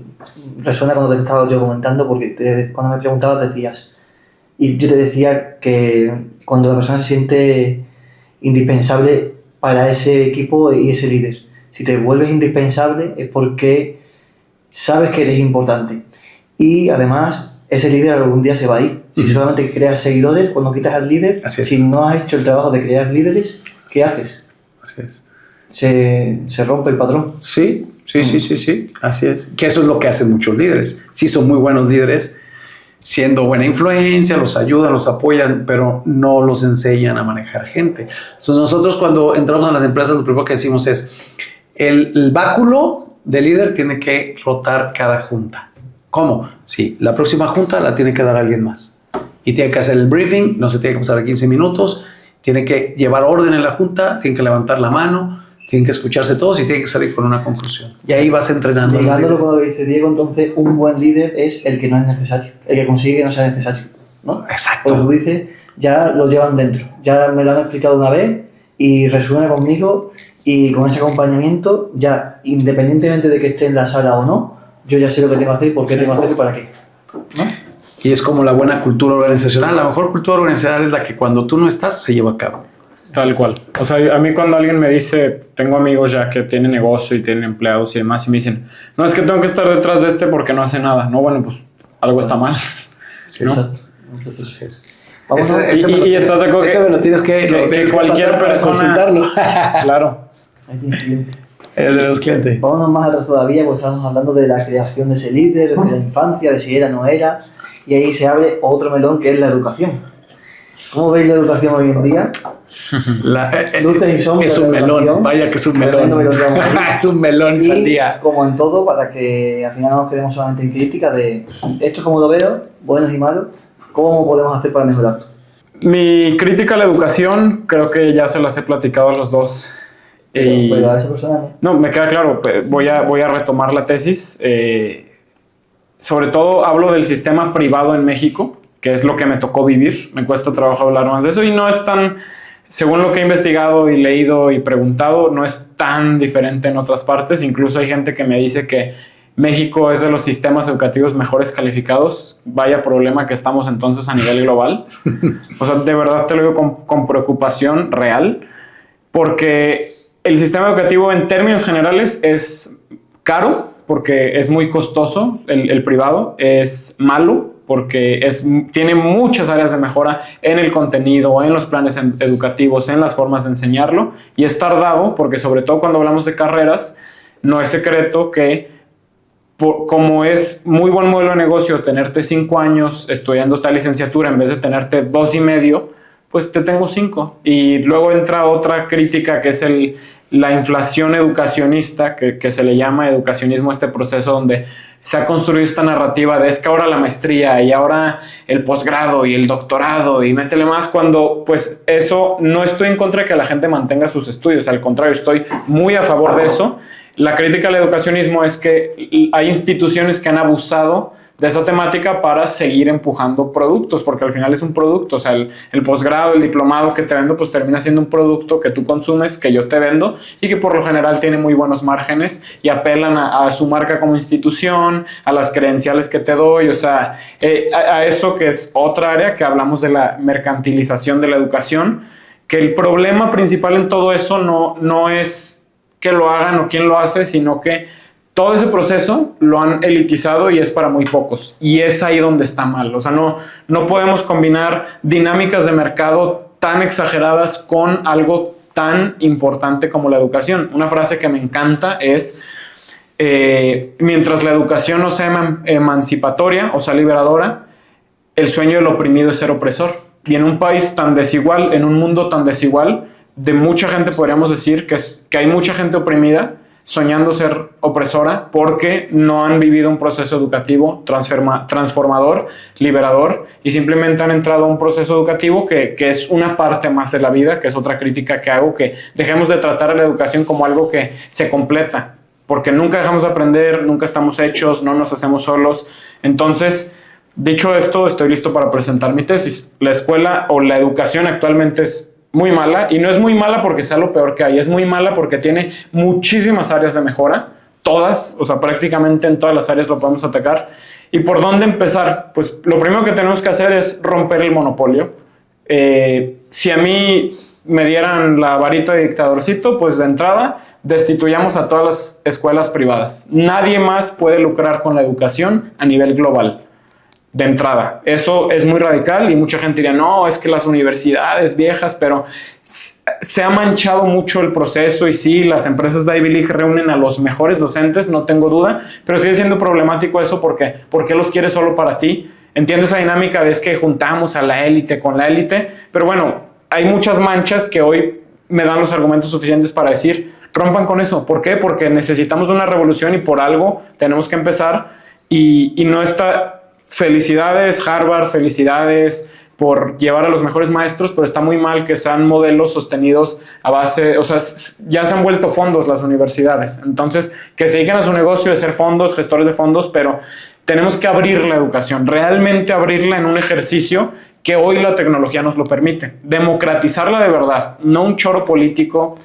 resuena con lo que te estaba yo comentando, porque cuando me preguntabas decías, y yo te decía que cuando la persona se siente indispensable para ese equipo y ese líder, si te vuelves indispensable es porque sabes que eres importante y además ese líder algún día se va a ir. Si solamente creas seguidores, cuando quitas al líder, si no has hecho el trabajo de crear líderes, ¿qué haces? Así es. Se rompe el patrón. Sí, así es. Que eso es lo que hacen muchos líderes. Sí son muy buenos líderes, siendo buena influencia, los ayudan, los apoyan, pero no los enseñan a manejar gente. Entonces nosotros cuando entramos a las empresas, lo primero que decimos es, el báculo del líder tiene que rotar cada junta. ¿Cómo? Sí, la próxima junta la tiene que dar alguien más. Y tiene que hacer el briefing, no se tiene que pasar a 15 minutos, tiene que llevar orden en la junta, tiene que levantar la mano, tienen que escucharse todos y tienen que salir con una conclusión. Y ahí vas entrenando. Llegándolo cuando dice Diego, entonces un buen líder es el que no es necesario, el que consigue que no sea necesario, ¿no? Exacto. Porque tú dices, ya lo llevan dentro, ya me lo han explicado una vez y resuena conmigo y con ese acompañamiento, ya independientemente de que esté en la sala o no, yo ya sé lo que tengo que hacer, por qué tengo que hacer y para qué, ¿no? Y es como la buena cultura organizacional. La mejor cultura organizacional es la que cuando tú no estás se lleva a cabo. Tal cual. O sea, a mí cuando alguien me dice, tengo amigos ya que tienen negocio y tienen empleados y demás, y me dicen, no, es que tengo que estar detrás de este porque no hace nada. No, bueno, pues algo está mal. Sí, ¿no? exacto. Entonces, y estás de acuerdo que... Eso me lo tienes que... de cualquier persona... Consultarlo. Claro. ahí tienes cliente. El de los clientes. Vámonos más atrás todavía, porque estamos hablando de la creación de ese líder, de la infancia, de si era o no era, y ahí se abre otro melón que es la educación. ¿Cómo veis la educación hoy en día? Luces y sombras. Es un melón, vaya que es un melón. Es un melón, sandía. Como en todo, para que al final no nos quedemos solamente en crítica de esto es como lo veo, buenos y malos, ¿cómo podemos hacer para mejorarlo? Mi crítica a la educación, creo que ya se las he platicado a los dos. Pero a esa persona no, me queda claro, pues voy a retomar la tesis. Sobre todo hablo del sistema privado en México, que es lo que me tocó vivir. Me cuesta trabajo hablar más de eso y no es tan, según lo que he investigado y leído y preguntado, no es tan diferente en otras partes. Incluso hay gente que me dice que México es de los sistemas educativos mejores calificados. Vaya problema que estamos entonces a nivel global. O sea, de verdad te lo digo con preocupación real, porque el sistema educativo en términos generales es caro, porque es muy costoso, el privado, es malo, porque tiene muchas áreas de mejora en el contenido, en los planes educativos, en las formas de enseñarlo, y es tardado, porque sobre todo cuando hablamos de carreras, no es secreto que como es muy buen modelo de negocio tenerte 5 años estudiando tal licenciatura en vez de tenerte 2 y medio, pues te tengo 5. Y luego entra otra crítica que es la inflación educacionista, que se le llama educacionismo, este proceso donde se ha construido esta narrativa de es que ahora la maestría y ahora el posgrado y el doctorado y métele más, cuando pues eso, no estoy en contra de que la gente mantenga sus estudios, al contrario, estoy muy a favor de eso. La crítica al educacionismo es que hay instituciones que han abusado de esa temática para seguir empujando productos, porque al final es un producto, o sea, el posgrado, el diplomado que te vendo, pues termina siendo un producto que tú consumes, que yo te vendo, y que por lo general tiene muy buenos márgenes y apelan a su marca como institución, a las credenciales que te doy, o sea, a eso que es otra área que hablamos de la mercantilización de la educación, que el problema principal en todo eso no es que lo hagan o quién lo hace, sino que todo ese proceso lo han elitizado y es para muy pocos. Y es ahí donde está mal. O sea, no podemos combinar dinámicas de mercado tan exageradas con algo tan importante como la educación. Una frase que me encanta es, mientras la educación no sea emancipatoria o sea liberadora, el sueño del oprimido es ser opresor. Y en un país tan desigual, en un mundo tan desigual, de mucha gente podríamos decir que hay mucha gente oprimida soñando ser opresora porque no han vivido un proceso educativo transformador, liberador, y simplemente han entrado a un proceso educativo que es una parte más de la vida, que es otra crítica que hago, que dejemos de tratar a la educación como algo que se completa, porque nunca dejamos de aprender, nunca estamos hechos, no nos hacemos solos. Entonces, dicho esto, estoy listo para presentar mi tesis. La escuela o la educación actualmente es muy mala, y no es muy mala porque sea lo peor que hay, es muy mala porque tiene muchísimas áreas de mejora, todas, o sea, prácticamente en todas las áreas lo podemos atacar. ¿Y por dónde empezar? Pues lo primero que tenemos que hacer es romper el monopolio. Si a mí me dieran la varita de dictadorcito, pues de entrada destituyamos a todas las escuelas privadas. Nadie más puede lucrar con la educación a nivel global. De entrada, eso es muy radical y mucha gente diría, no, es que las universidades viejas, pero se ha manchado mucho el proceso, y sí, las empresas de Ivy League reúnen a los mejores docentes, no tengo duda, pero sigue siendo problemático eso porque ¿por qué los quieres solo para ti? Entiendo esa dinámica de es que juntamos a la élite con la élite, pero bueno, hay muchas manchas que hoy me dan los argumentos suficientes para decir, rompan con eso. ¿Por qué? Porque necesitamos una revolución y por algo tenemos que empezar, y no está... Felicidades Harvard, felicidades por llevar a los mejores maestros, pero está muy mal que sean modelos sostenidos a base, o sea, ya se han vuelto fondos las universidades. Entonces, que se dediquen a su negocio de ser fondos, gestores de fondos, pero tenemos que abrir la educación, realmente abrirla en un ejercicio que hoy la tecnología nos lo permite. Democratizarla de verdad, no un choro político.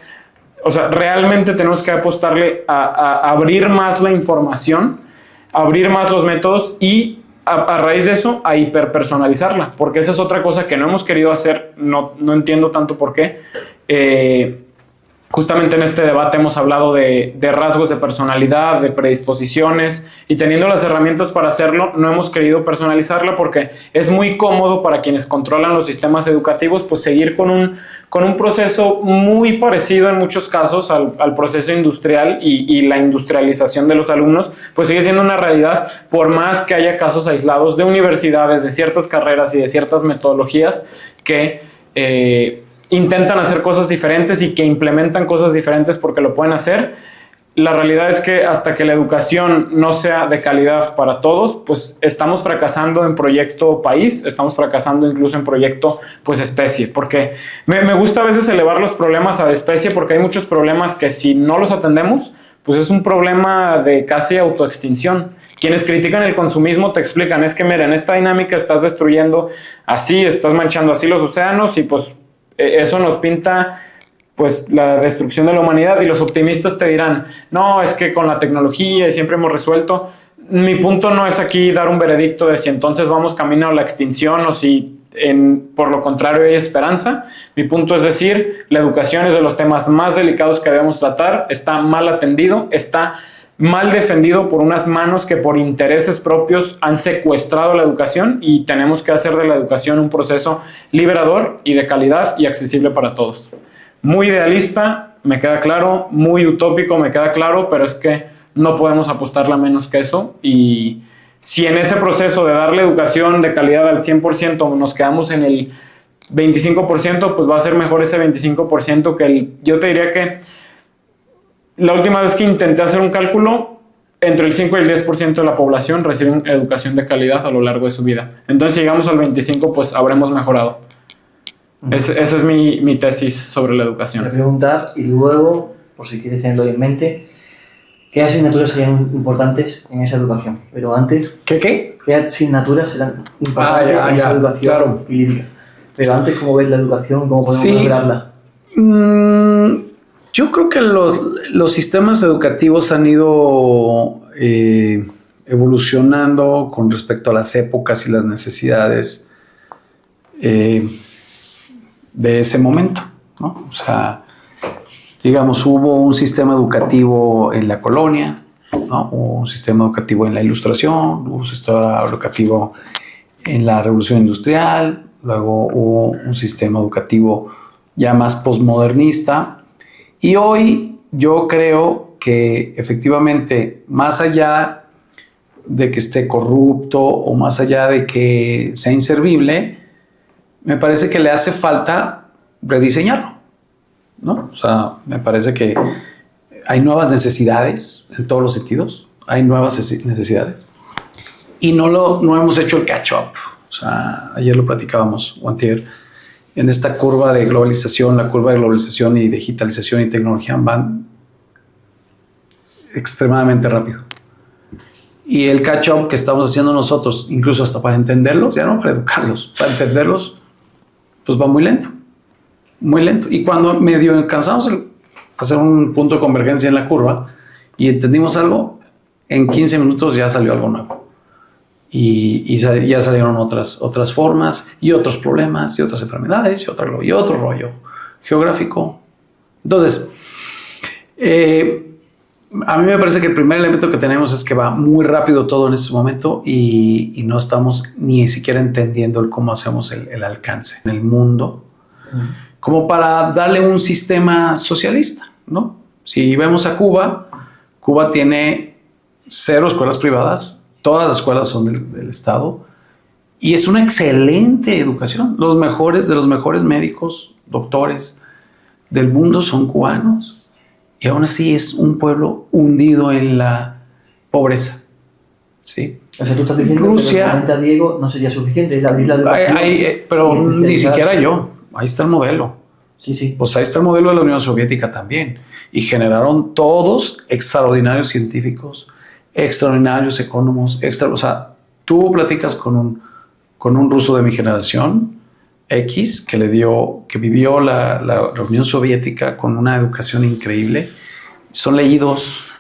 O sea, realmente tenemos que apostarle a abrir más la información, abrir más los métodos y a raíz de eso, a hiperpersonalizarla, porque esa es otra cosa que no hemos querido hacer, no entiendo tanto por qué. Justamente en este debate hemos hablado de rasgos de personalidad, de predisposiciones, y teniendo las herramientas para hacerlo, no hemos querido personalizarla porque es muy cómodo para quienes controlan los sistemas educativos, pues seguir con un proceso muy parecido en muchos casos al proceso industrial, y la industrialización de los alumnos, pues sigue siendo una realidad, por más que haya casos aislados de universidades, de ciertas carreras y de ciertas metodologías que intentan hacer cosas diferentes y que implementan cosas diferentes porque lo pueden hacer. La realidad es que hasta que la educación no sea de calidad para todos, pues estamos fracasando en proyecto país, estamos fracasando incluso en proyecto pues especie, porque me gusta a veces elevar los problemas a de especie, porque hay muchos problemas que si no los atendemos, pues es un problema de casi autoextinción. Quienes critican el consumismo te explican, es que mira, en esta dinámica estás destruyendo así, estás manchando así los océanos, y pues eso nos pinta pues la destrucción de la humanidad, y los optimistas te dirán, no, es que con la tecnología y siempre hemos resuelto. Mi punto no es aquí dar un veredicto de si entonces vamos camino a la extinción o si por lo contrario hay esperanza. Mi punto es decir, la educación es de los temas más delicados que debemos tratar, está mal atendido, está mal defendido por unas manos que por intereses propios han secuestrado la educación, y tenemos que hacer de la educación un proceso liberador y de calidad y accesible para todos. Muy idealista, me queda claro, muy utópico, me queda claro, pero es que no podemos apostarle a menos que eso, y si en ese proceso de darle educación de calidad al 100% nos quedamos en el 25%, pues va a ser mejor ese 25% que yo te diría que la última vez que intenté hacer un cálculo, entre el 5 y el 10% de la población reciben educación de calidad a lo largo de su vida. Entonces, si llegamos al 25%, pues habremos mejorado. Esa es mi tesis sobre la educación. Voy a preguntar, y luego, por si quieres tenerlo en mente, ¿qué asignaturas serían importantes en esa educación? Pero antes, ¿Qué? ¿qué asignaturas serán importantes en esa educación claro. jurídica? Pero antes, ¿cómo ves la educación? ¿Cómo podemos mejorarla? Yo creo que los sistemas educativos han ido evolucionando con respecto a las épocas y las necesidades de ese momento, ¿no? O sea, digamos, hubo un sistema educativo en la colonia, ¿no? Hubo un sistema educativo en la Ilustración, hubo un sistema educativo en la Revolución Industrial, luego hubo un sistema educativo ya más posmodernista. Y hoy yo creo que efectivamente, más allá de que esté corrupto o más allá de que sea inservible, me parece que le hace falta rediseñarlo, ¿no? O sea, me parece que hay nuevas necesidades en todos los sentidos, hay nuevas necesidades y no hemos hecho el catch up. O sea, ayer lo platicábamos, o antier, en esta curva de globalización, la curva de globalización y digitalización y tecnología van extremadamente rápido. Y el catch-up que estamos haciendo nosotros, incluso hasta para entenderlos, ya no para educarlos, para entenderlos, pues va muy lento, muy lento. Y cuando medio alcanzamos a hacer un punto de convergencia en la curva y entendimos algo, en 15 minutos ya salió algo nuevo. Y ya salieron otras formas y otros problemas y otras enfermedades y otro rollo geográfico. Entonces, a mí me parece que el primer elemento que tenemos es que va muy rápido todo en este momento y no estamos ni siquiera entendiendo el cómo hacemos el alcance en el mundo, como para darle un sistema socialista, ¿no? Si vemos a Cuba, Cuba tiene 0 escuelas privadas, todas las escuelas son del Estado y es una excelente educación. Los mejores de los mejores médicos, doctores del mundo son cubanos. Y aún así es un pueblo hundido en la pobreza. ¿Sí? O sea, tú estás diciendo Rusia, que lo que comenta Diego no sería suficiente, el abrir la educación. Pero ni siquiera yo. Ahí está el modelo. Sí, sí. Pues ahí está el modelo de la Unión Soviética también. Y generaron todos extraordinarios científicos, extraordinarios economos. O sea, tú platicas con un ruso de mi generación, X, que vivió la Unión Soviética con una educación increíble. Son leídos,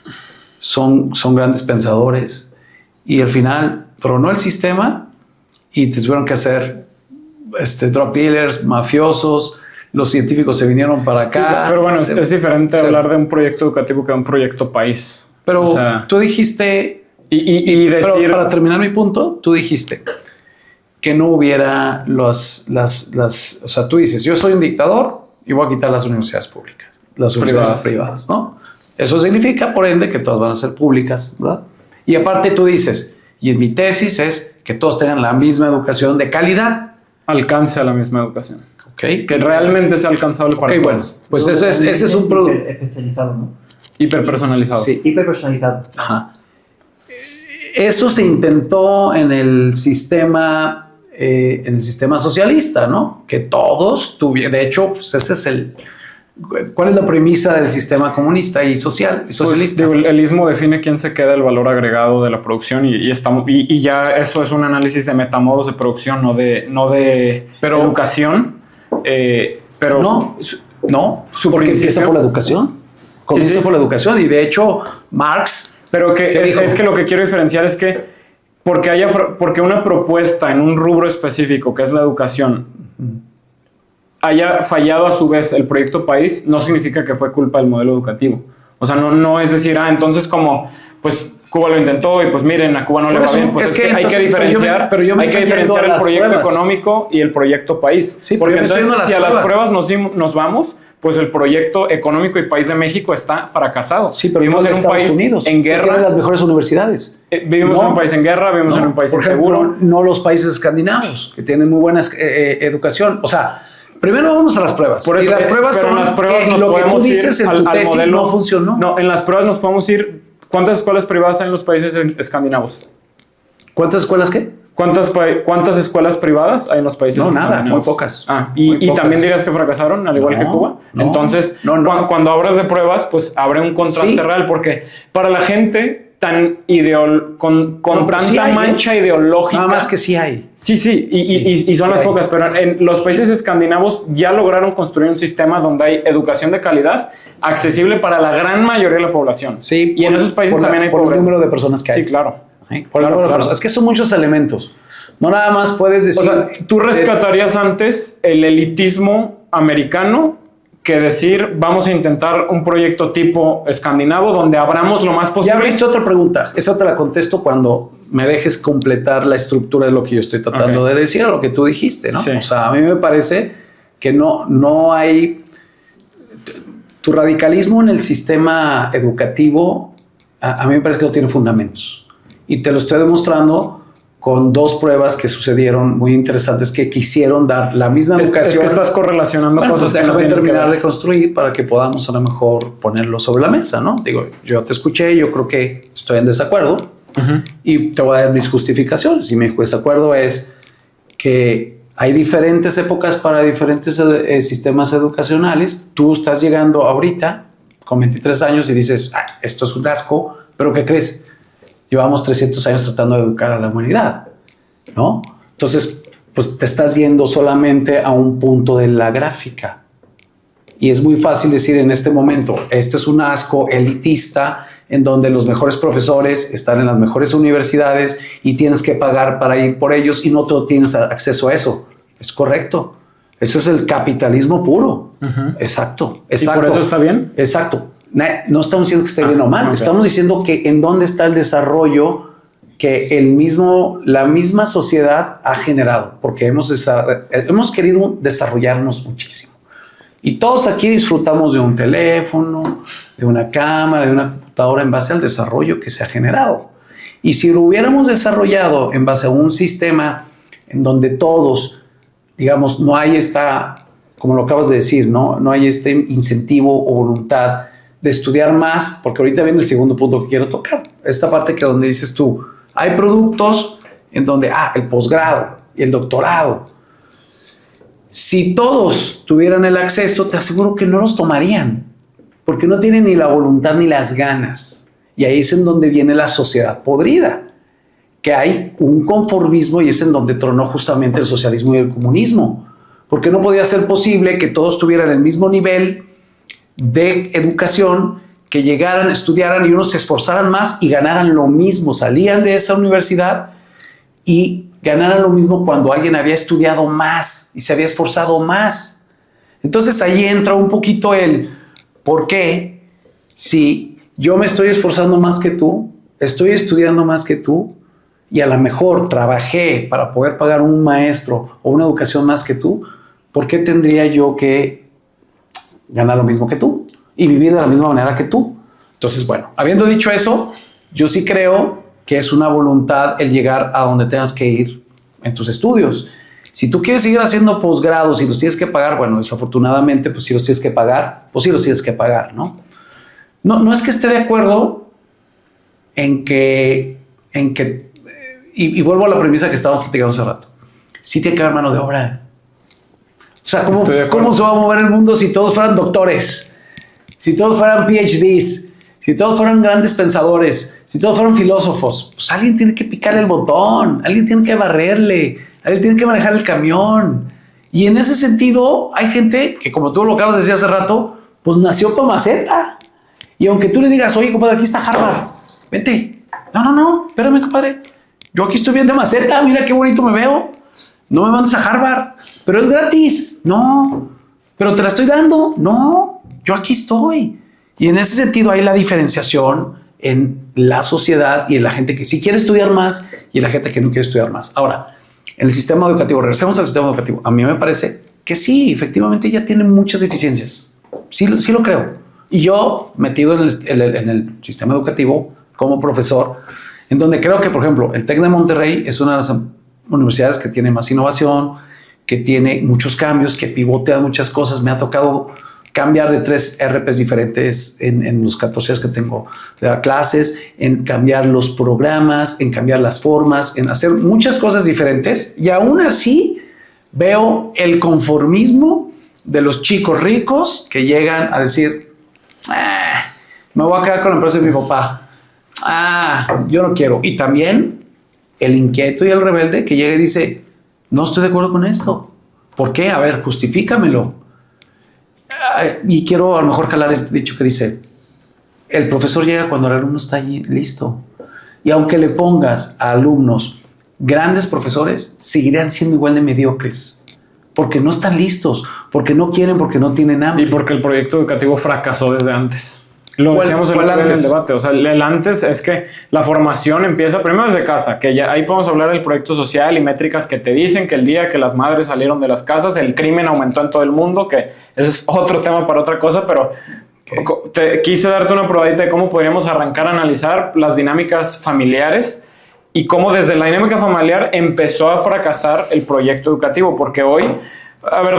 son grandes pensadores y al final tronó el sistema y tuvieron que hacer drug dealers, mafiosos. Los científicos se vinieron para acá. Sí, pero bueno, es diferente hablar de un proyecto educativo que de un proyecto país. Pero o sea, tú dijiste, y decir... pero para terminar mi punto, tú dijiste que no hubiera o sea, tú dices, yo soy un dictador y voy a quitar las universidades públicas, las universidades privadas, ¿no? Eso significa, por ende, que todas van a ser públicas, ¿verdad? Y aparte tú dices, y en mi tesis es que todos tengan la misma educación de calidad. Alcance a la misma educación. Okay. Que realmente sea alcanzable para todos. Bueno, pues ese es un producto. Especializado, ¿no? Hiperpersonalizado. Sí. Hiperpersonalizado. Ajá. Eso se intentó en el sistema socialista, ¿no? Que todos tuvieron, de hecho, pues ese es ¿cuál es la premisa del sistema comunista y socialista? Pues, el ismo define quién se queda el valor agregado de la producción y ya eso es un análisis de metamodos de producción, no de educación. Pero no, porque empieza por la educación. Comienza por la educación y de hecho Marx... Pero es que lo que quiero diferenciar es que porque una propuesta en un rubro específico, que es la educación, haya fallado a su vez el proyecto país, no significa que fue culpa del modelo educativo. O sea, no es decir, entonces como, pues Cuba lo intentó y pues miren, a Cuba no le va bien. Pues es que hay que diferenciar, el proyecto económico y el proyecto país. Sí, porque entonces si a las pruebas nos vamos, pues el proyecto económico y país de México está fracasado. Sí, pero vivimos en un país en guerra. Tiene las mejores universidades. Vivimos en un país en guerra, vivimos en un país inseguro. No los países escandinavos, que tienen muy buena educación. O sea, primero vamos a las pruebas. Por eso, y las pruebas son las pruebas lo que tú dices en tu tesis modelo, no funcionó. No, en las pruebas nos podemos ir. ¿Cuántas escuelas privadas hay en los países escandinavos? ¿Cuántas escuelas qué? ¿Cuántas escuelas privadas hay en los países escandinavos? Nada, muy pocas. ¿Y también dirías que fracasaron, al igual que Cuba? Entonces, cuando hablas de pruebas, pues abre un contraste real, porque para la gente tan con tanta mancha ideológica... Nada más que sí hay. Sí, y son las pocas, pero en los países escandinavos ya lograron construir un sistema donde hay educación de calidad accesible para la gran mayoría de la población. Sí, y en esos países también hay pobreza. Por el número de personas que hay. Sí, claro. Claro. Es que son muchos elementos. No nada más puedes decir... O sea, tú rescatarías antes el elitismo americano que decir, vamos a intentar un proyecto tipo escandinavo donde abramos lo más posible. Ya viste otra pregunta. Esa te la contesto cuando me dejes completar la estructura de lo que yo estoy tratando de decir, a lo que tú dijiste, ¿no? Sí. O sea, a mí me parece que no hay... Tu radicalismo en el sistema educativo, a mí me parece que no tiene fundamentos. Y te lo estoy demostrando con 2 pruebas que sucedieron muy interesantes que quisieron dar la misma educación. Es que estás correlacionando bueno, cosas. pues déjame terminar de construir para que podamos a lo mejor ponerlo sobre la mesa, ¿no? Digo, yo te escuché, yo creo que estoy en desacuerdo y te voy a dar mis justificaciones. Y mi desacuerdo es que hay diferentes épocas para diferentes sistemas educacionales. Tú estás llegando ahorita con 23 años y dices, esto es un asco, pero ¿qué crees? Llevamos 300 años tratando de educar a la humanidad, ¿no? Entonces, pues te estás yendo solamente a un punto de la gráfica. Y es muy fácil decir en este momento, este es un asco elitista en donde los mejores profesores están en las mejores universidades y tienes que pagar para ir por ellos y no tienes acceso a eso. Es correcto. Eso es el capitalismo puro. Exacto. ¿Y por eso está bien? Exacto. No estamos diciendo que esté bien o mal. Okay. Estamos diciendo que en dónde está el desarrollo que la misma sociedad ha generado, porque hemos querido desarrollarnos muchísimo. Y todos aquí disfrutamos de un teléfono, de una cámara, de una computadora en base al desarrollo que se ha generado. Y si lo hubiéramos desarrollado en base a un sistema en donde todos, digamos, no hay como lo acabas de decir, no hay este incentivo o voluntad de estudiar más, porque ahorita viene el segundo punto que quiero tocar. Esta parte que donde dices tú, hay productos en donde, el posgrado y el doctorado. Si todos tuvieran el acceso, te aseguro que no los tomarían, porque no tienen ni la voluntad ni las ganas. Y ahí es en donde viene la sociedad podrida, que hay un conformismo y es en donde tronó justamente el socialismo y el comunismo, porque no podía ser posible que todos tuvieran el mismo nivel de educación, que llegaran, estudiaran y unos se esforzaran más y ganaran lo mismo, salían de esa universidad y ganaran lo mismo cuando alguien había estudiado más y se había esforzado más. Entonces ahí entra un poquito el por qué, si yo me estoy esforzando más que tú, estoy estudiando más que tú y a lo mejor trabajé para poder pagar un maestro o una educación más que tú, ¿por qué tendría yo que ganar lo mismo que tú y vivir de la misma manera que tú? Entonces, bueno, habiendo dicho eso, yo sí creo que es una voluntad el llegar a donde tengas que ir en tus estudios. Si tú quieres seguir haciendo posgrados y los tienes que pagar, bueno, desafortunadamente, pues si los tienes que pagar, pues sí los tienes que pagar, ¿no? No es que esté de acuerdo en que y vuelvo a la premisa que estábamos platicando hace rato. Sí tiene que haber mano de obra. O sea, ¿cómo se va a mover el mundo si todos fueran doctores? Si todos fueran PhDs, si todos fueran grandes pensadores, si todos fueran filósofos, pues alguien tiene que picarle el botón, alguien tiene que barrerle, alguien tiene que manejar el camión. Y en ese sentido, hay gente que, como tú lo acabas de decir hace rato, pues nació para maceta. Y aunque tú le digas, oye, compadre, aquí está Harvard, vente. No, espérame, compadre. Yo aquí estoy bien de maceta, mira qué bonito me veo. No me mandes a Harvard, pero es gratis. No, pero te la estoy dando. No, yo aquí estoy. Y en ese sentido hay la diferenciación en la sociedad y en la gente que sí quiere estudiar más y en la gente que no quiere estudiar más. Ahora, en el sistema educativo, regresemos al sistema educativo. A mí me parece que sí, efectivamente ya tiene muchas deficiencias. Sí lo creo. Y yo, metido en el sistema educativo como profesor, en donde creo que, por ejemplo, el TEC de Monterrey es una de las universidades que tiene más innovación, que tiene muchos cambios, que pivotea muchas cosas. Me ha tocado cambiar de 3 RPs diferentes en los 14 años que tengo de dar clases, en cambiar los programas, en cambiar las formas, en hacer muchas cosas diferentes. Y aún así veo el conformismo de los chicos ricos que llegan a decir, me voy a quedar con la empresa de mi papá. Yo no quiero. Y también el inquieto y el rebelde que llega y dice, no estoy de acuerdo con esto. ¿Por qué? A ver, justifícamelo. Y quiero a lo mejor jalar este dicho que dice, el profesor llega cuando el alumno está allí listo. Y aunque le pongas a alumnos grandes profesores, seguirán siendo igual de mediocres. Porque no están listos, porque no quieren, porque no tienen hambre. Y porque el proyecto educativo fracasó desde antes. Lo decíamos en el debate, o sea, el antes es que la formación empieza primero desde casa, que ya ahí podemos hablar del proyecto social y métricas que te dicen que el día que las madres salieron de las casas, el crimen aumentó en todo el mundo, que ese es otro tema para otra cosa, pero quise darte una probadita de cómo podríamos arrancar a analizar las dinámicas familiares y cómo desde la dinámica familiar empezó a fracasar el proyecto educativo, porque hoy, a ver,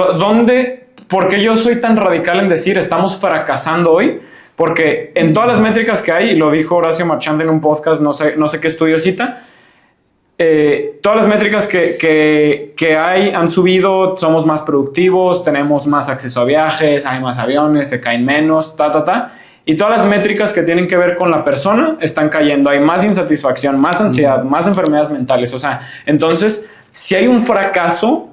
¿por qué yo soy tan radical en decir estamos fracasando hoy? Porque en todas las métricas que hay, y lo dijo Horacio Marchand en un podcast, no sé qué estudio cita, todas las métricas que hay han subido, somos más productivos, tenemos más acceso a viajes, hay más aviones, se caen menos, y todas las métricas que tienen que ver con la persona están cayendo, hay más insatisfacción, más ansiedad, más enfermedades mentales, o sea, entonces, si hay un fracaso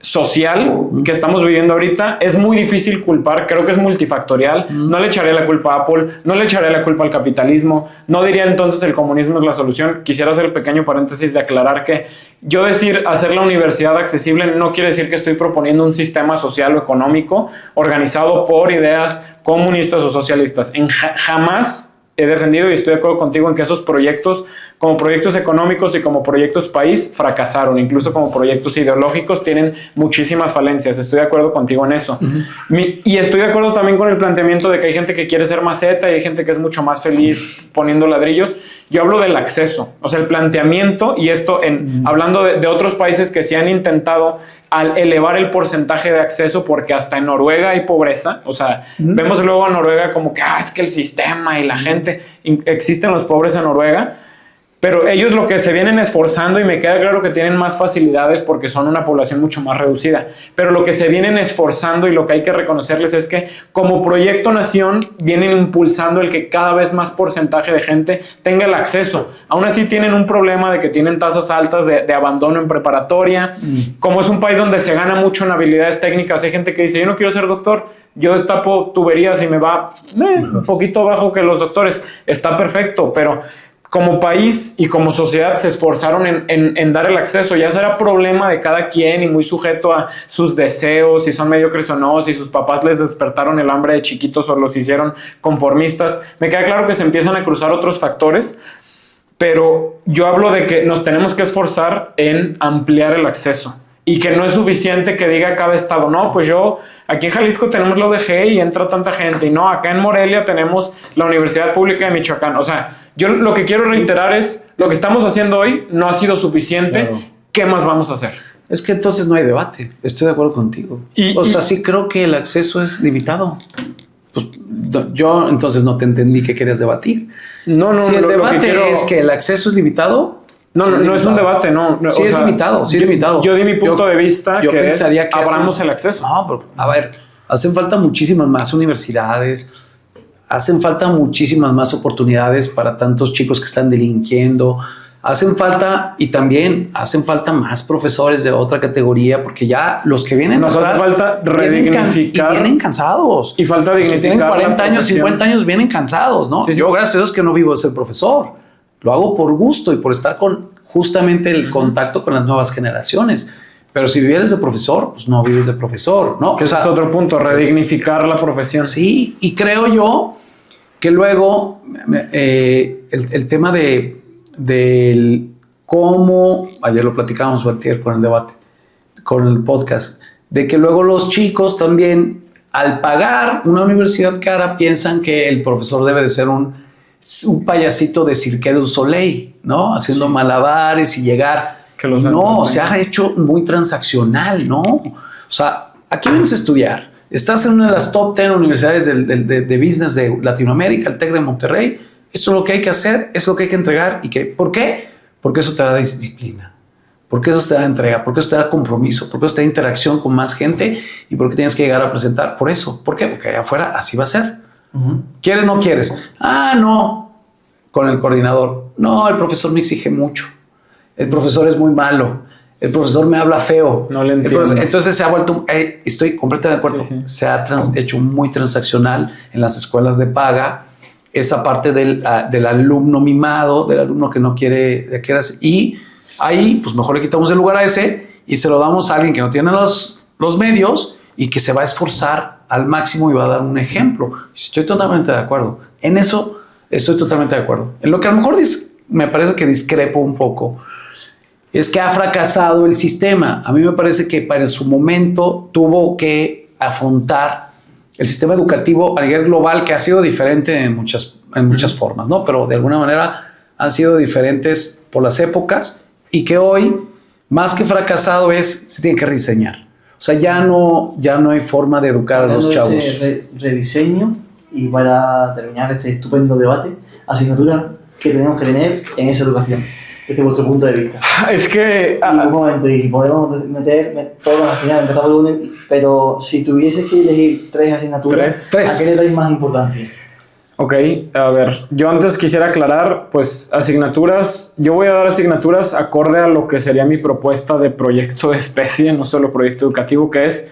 social que estamos viviendo ahorita, es muy difícil culpar, creo que es multifactorial, no le echaré la culpa a Apple, no le echaré la culpa al capitalismo, no diría entonces el comunismo es la solución. Quisiera hacer el pequeño paréntesis de aclarar que yo decir hacer la universidad accesible no quiere decir que estoy proponiendo un sistema social o económico organizado por ideas comunistas o socialistas. Jamás he defendido y estoy de acuerdo contigo en que esos proyectos, como proyectos económicos y como proyectos país, fracasaron. Incluso como proyectos ideológicos tienen muchísimas falencias. Estoy de acuerdo contigo en eso. Y estoy de acuerdo también con el planteamiento de que hay gente que quiere ser maceta y hay gente que es mucho más feliz poniendo ladrillos. Yo hablo del acceso, o sea, el planteamiento, y esto hablando de otros países que sí han intentado al elevar el porcentaje de acceso, porque hasta en Noruega hay pobreza, o sea, vemos luego a Noruega como que es que el sistema y la gente, existen los pobres en Noruega, pero ellos lo que se vienen esforzando, y me queda claro que tienen más facilidades porque son una población mucho más reducida, pero lo que se vienen esforzando y lo que hay que reconocerles es que como proyecto nación vienen impulsando el que cada vez más porcentaje de gente tenga el acceso. Aún así tienen un problema de que tienen tasas altas de abandono en preparatoria. Como es un país donde se gana mucho en habilidades técnicas, hay gente que dice, yo no quiero ser doctor, yo destapo tuberías y me va un poquito bajo que los doctores. Está perfecto, pero como país y como sociedad se esforzaron en dar el acceso. Ya será problema de cada quien y muy sujeto a sus deseos, si son mediocres o no, si sus papás les despertaron el hambre de chiquitos o los hicieron conformistas. Me queda claro que se empiezan a cruzar otros factores, pero yo hablo de que nos tenemos que esforzar en ampliar el acceso. Y que no es suficiente que diga cada estado, no, pues yo, aquí en Jalisco tenemos la UDG y entra tanta gente, y no, acá en Morelia tenemos la Universidad Pública de Michoacán. O sea, yo lo que quiero reiterar es, lo que estamos haciendo hoy no ha sido suficiente, claro. ¿Qué más vamos a hacer? Es que entonces no hay debate, estoy de acuerdo contigo. Sí creo que el acceso es limitado. Pues yo entonces no te entendí que querías debatir. No, si el debate es que el acceso es limitado, no es un debate, no. Sí, es limitado, sí es limitado. Yo di mi punto de vista, yo pensaría que abramos el acceso. No, pero a ver, hacen falta muchísimas más universidades, hacen falta muchísimas más oportunidades para tantos chicos que están delinquiendo, hacen falta, y también hacen falta más profesores de otra categoría, porque ya los que vienen nos hace falta redignificar, vienen cansados, y falta dignificar. Los que tienen 40 años, 50 años vienen cansados, ¿no? Sí. Yo, gracias a Dios, que no vivo de ser profesor. Lo hago por gusto y por estar con justamente el contacto con las nuevas generaciones. Pero si vivieras de profesor, pues no vives de profesor, ¿no? Que ese es otro punto, redignificar la profesión. Sí, y creo yo que luego el tema del cómo, ayer lo platicábamos antier con el debate, con el podcast, de que luego los chicos también, al pagar una universidad cara, piensan que el profesor debe de ser un payasito de Cirque du Soleil, ¿no? Haciendo malabares y llegar. No, se ha hecho muy transaccional, ¿no? O sea, aquí vienes a estudiar. Estás en una de las top 10 universidades de business de Latinoamérica, el TEC de Monterrey. Esto es lo que hay que hacer, es lo que hay que entregar. ¿Por qué? Porque eso te da disciplina. Porque eso te da entrega, porque eso te da compromiso, porque eso te da interacción con más gente y porque tienes que llegar a presentar. Por eso. ¿Por qué? Porque allá afuera así va a ser. ¿Quieres o no quieres? No. Con el coordinador. No, el profesor me exige mucho. El profesor es muy malo. El profesor me habla feo. No le entiendo. Entonces se ha vuelto... estoy completamente de acuerdo. Sí. Se ha hecho muy transaccional en las escuelas de paga. Esa parte del alumno mimado, del alumno que no quiere hacer. Y ahí, pues mejor le quitamos el lugar a ese y se lo damos a alguien que no tiene los medios y que se va a esforzar al máximo y va a dar un ejemplo. Estoy totalmente de acuerdo. En eso estoy totalmente de acuerdo. En lo que a lo mejor me parece que discrepo un poco es que ha fracasado el sistema. A mí me parece que para su momento tuvo que afrontar el sistema educativo a nivel global, que ha sido diferente en muchas formas, ¿no? Pero de alguna manera han sido diferentes por las épocas y que hoy, más que fracasado, se tiene que rediseñar. O sea, ya no hay forma de educar a los chavos. Ese rediseño, y para terminar este estupendo debate, asignatura que tenemos que tener en esa educación, desde vuestro punto de vista. Es que... Y un momento, y podemos meter todos al final, empezamos de uno, pero si tuvieses que elegir 3 asignaturas, ¿a qué le dais más importancia? Ok, a ver, yo antes quisiera aclarar, pues asignaturas, yo voy a dar asignaturas acorde a lo que sería mi propuesta de proyecto de especie, no solo proyecto educativo, que es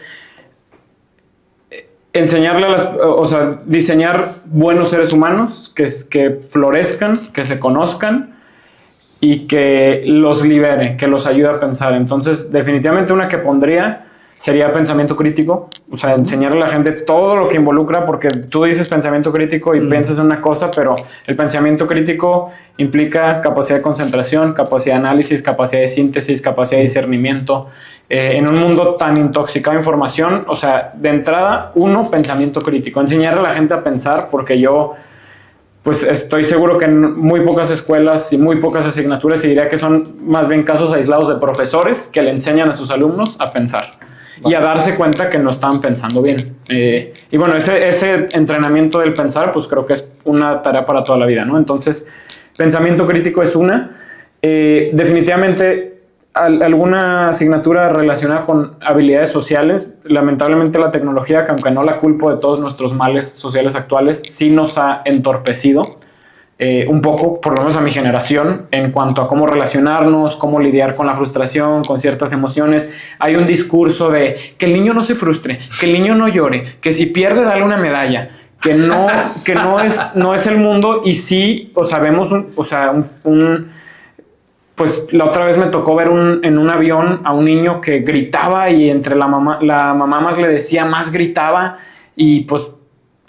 enseñarle diseñar buenos seres humanos, que florezcan, que se conozcan y que los libere, que los ayude a pensar. Entonces, definitivamente una que pondría sería pensamiento crítico, o sea, enseñarle a la gente todo lo que involucra, porque tú dices pensamiento crítico y piensas en una cosa, pero el pensamiento crítico implica capacidad de concentración, capacidad de análisis, capacidad de síntesis, capacidad de discernimiento. En un mundo tan intoxicado de información, o sea, de entrada, pensamiento crítico, enseñarle a la gente a pensar, porque yo pues estoy seguro que en muy pocas escuelas y muy pocas asignaturas, y diría que son más bien casos aislados de profesores que le enseñan a sus alumnos a pensar y a darse cuenta que no están pensando bien. Y bueno, ese entrenamiento del pensar, pues creo que es una tarea para toda la vida, ¿no? Entonces, pensamiento crítico es una. Definitivamente, alguna asignatura relacionada con habilidades sociales. Lamentablemente la tecnología, que aunque no la culpo de todos nuestros males sociales actuales, sí nos ha entorpecido un poco, por lo menos a mi generación, en cuanto a cómo relacionarnos, cómo lidiar con la frustración, con ciertas emociones. Hay un discurso de que el niño no se frustre, que el niño no llore, que si pierde dale una medalla, que no es el mundo. Y sí, o sea, vemos pues la otra vez me tocó ver en un avión a un niño que gritaba, y entre la mamá más le decía, más gritaba, y pues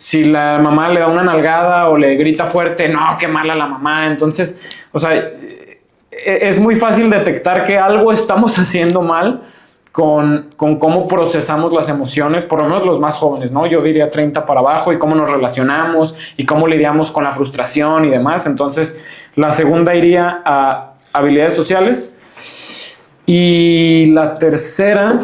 si la mamá le da una nalgada o le grita fuerte, no, qué mala la mamá. Entonces, o sea, es muy fácil detectar que algo estamos haciendo mal con cómo procesamos las emociones, por lo menos los más jóvenes, ¿no? Yo diría 30 para abajo, y cómo nos relacionamos y cómo lidiamos con la frustración y demás. Entonces, la segunda iría a habilidades sociales. Y la tercera...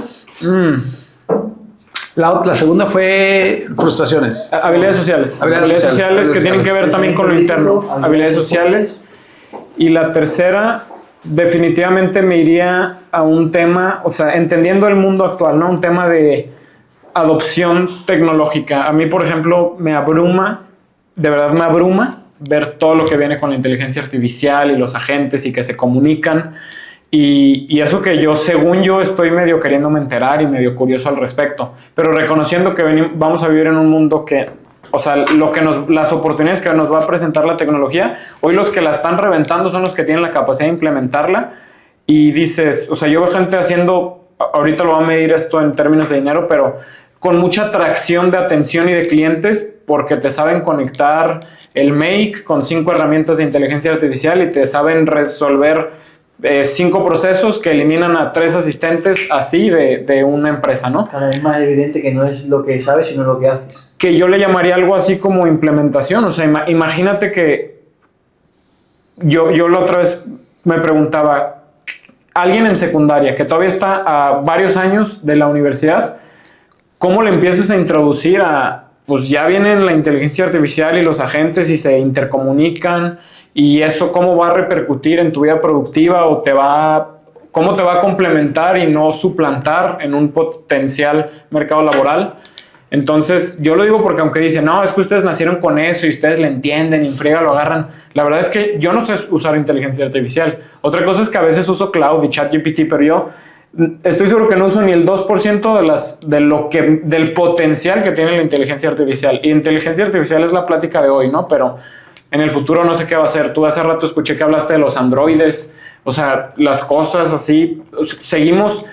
La segunda fue frustraciones. Habilidades sociales. Habilidades sociales que tienen que ver también con lo interno. Habilidades sociales. Y la tercera, definitivamente me iría a un tema, o sea, entendiendo el mundo actual, ¿no? Un tema de adopción tecnológica. A mí, por ejemplo, me abruma, de verdad me abruma, ver todo lo que viene con la inteligencia artificial y los agentes y que se comunican. Y eso que yo, según yo, estoy medio queriéndome enterar y medio curioso al respecto, pero reconociendo que vamos a vivir en un mundo que, o sea, las oportunidades que nos va a presentar la tecnología, hoy los que la están reventando son los que tienen la capacidad de implementarla. Y dices, o sea, yo veo gente haciendo, ahorita lo voy a medir esto en términos de dinero, pero con mucha atracción de atención y de clientes, porque te saben conectar el Make con 5 herramientas de inteligencia artificial y te saben resolver 5 procesos que eliminan a 3 asistentes así de una empresa, ¿no? Cada vez más evidente que no es lo que sabes, sino lo que haces. Que yo le llamaría algo así como implementación. O sea, imagínate que yo la otra vez me preguntaba, alguien en secundaria que todavía está a varios años de la universidad, ¿cómo le empiezas a introducir pues ya vienen la inteligencia artificial y los agentes y se intercomunican? Y eso, ¿cómo va a repercutir en tu vida productiva? ¿O cómo te va a complementar y no suplantar en un potencial mercado laboral? Entonces, yo lo digo porque aunque dicen, no, es que ustedes nacieron con eso y ustedes le entienden y en friega lo agarran. La verdad es que yo no sé usar inteligencia artificial. Otra cosa es que a veces uso Cloud y ChatGPT, pero yo estoy seguro que no uso ni el 2% del potencial que tiene la inteligencia artificial. Y inteligencia artificial es la plática de hoy, ¿no? Pero en el futuro no sé qué va a ser. Tú hace rato escuché que hablaste de los androides, o sea, las cosas así. Seguimos...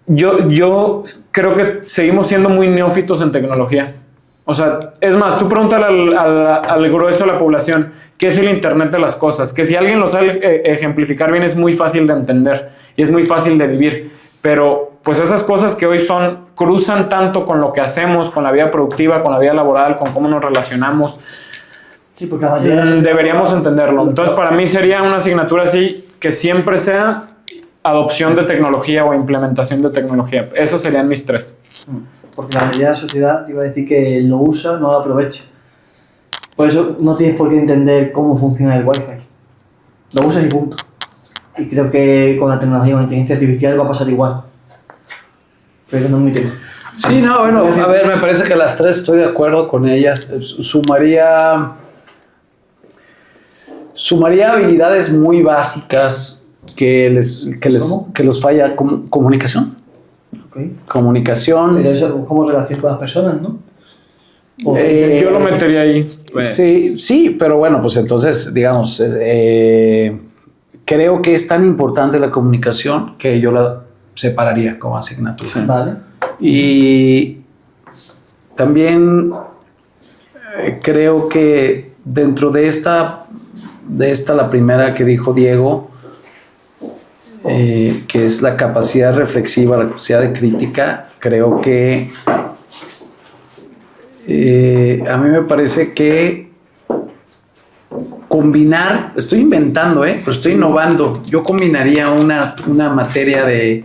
yo creo que seguimos siendo muy neófitos en tecnología. O sea, es más, tú pregúntale al grueso de la población qué es el Internet de las cosas, que si alguien lo sabe ejemplificar bien es muy fácil de entender y es muy fácil de vivir, pero pues esas cosas que hoy cruzan tanto con lo que hacemos, con la vida productiva, con la vida laboral, con cómo nos relacionamos, Sí, porque la mayoría de la sociedad- deberíamos entenderlo. Entonces para mí sería una asignatura así que siempre sea adopción de tecnología o implementación de tecnología. Esos serían mis 3. Porque la mayoría de la sociedad iba a decir que lo usa, no lo aprovecha. Por eso no tienes por qué entender cómo funciona el Wi-Fi. Lo usas y punto. Y creo que con la tecnología, con la inteligencia artificial va a pasar igual. Pero no es mi tema. Sí, no, bueno, a ver, me parece que las 3 estoy de acuerdo con ellas. Sumaría habilidades muy básicas que los falla. Comunicación. Okay. Comunicación. Pero eso como relación con las personas, ¿no? O- Yo lo metería ahí. Sí, pero bueno, pues entonces, digamos, creo que es tan importante la comunicación que yo la separaría como asignatura. Sí. Vale. Y también creo que dentro de esta, la primera que dijo Diego, que es la capacidad reflexiva, la capacidad de crítica, creo que a mí me parece que combinar, estoy inventando, pero estoy innovando. Yo combinaría una materia de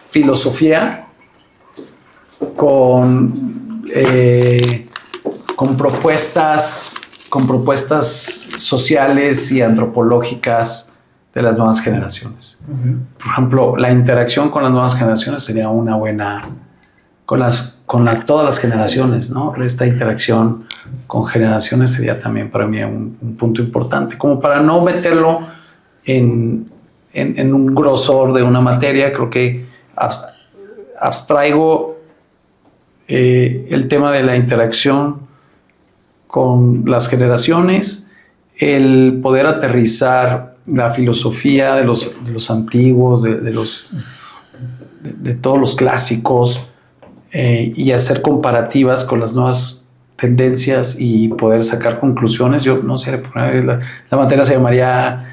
filosofía con propuestas sociales y antropológicas de las nuevas generaciones. Por ejemplo, la interacción con las nuevas generaciones sería una buena, todas las generaciones, ¿no? Esta interacción con generaciones sería también para mí un punto importante, como para no meterlo en un grosor de una materia. Creo que abstraigo el tema de la interacción con las generaciones, el poder aterrizar la filosofía de los antiguos, de todos los clásicos, y hacer comparativas con las nuevas tendencias y poder sacar conclusiones. Yo no sé, la materia se llamaría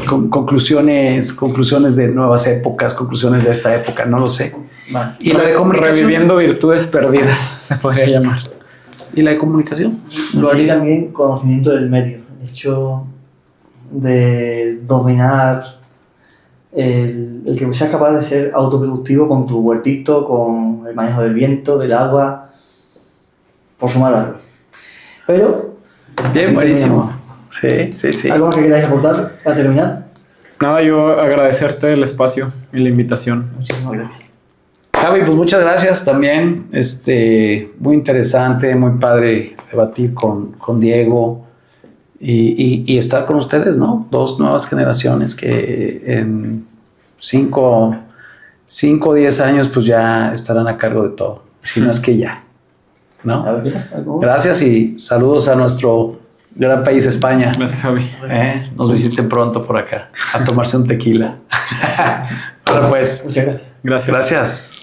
conclusiones de nuevas épocas, conclusiones de esta época, no lo sé. Vale. Y la de comunicación. Reviviendo virtudes perdidas, se podría llamar. ¿Y la de comunicación? Lo haría también conocimiento del medio. El hecho de dominar el que seas capaz de ser autoproductivo con tu huertito, con el manejo del viento, del agua, por sumar algo. Pero... Bien, buenísimo. Sí. ¿Algo más que queráis aportar para terminar? Nada, yo agradecerte el espacio y la invitación. Muchísimas gracias. Javi, pues muchas gracias también. Muy interesante, muy padre debatir con Diego y estar con ustedes, ¿no? 2 nuevas generaciones que en 5 o 10 años pues ya estarán a cargo de todo, si no es que ya, ¿no? A ver, ¿algo? Gracias y saludos a nuestro gran país, España. Gracias, Javi. Nos visiten pronto por acá a tomarse un tequila. Bueno, pues, Muchas gracias. Gracias. gracias.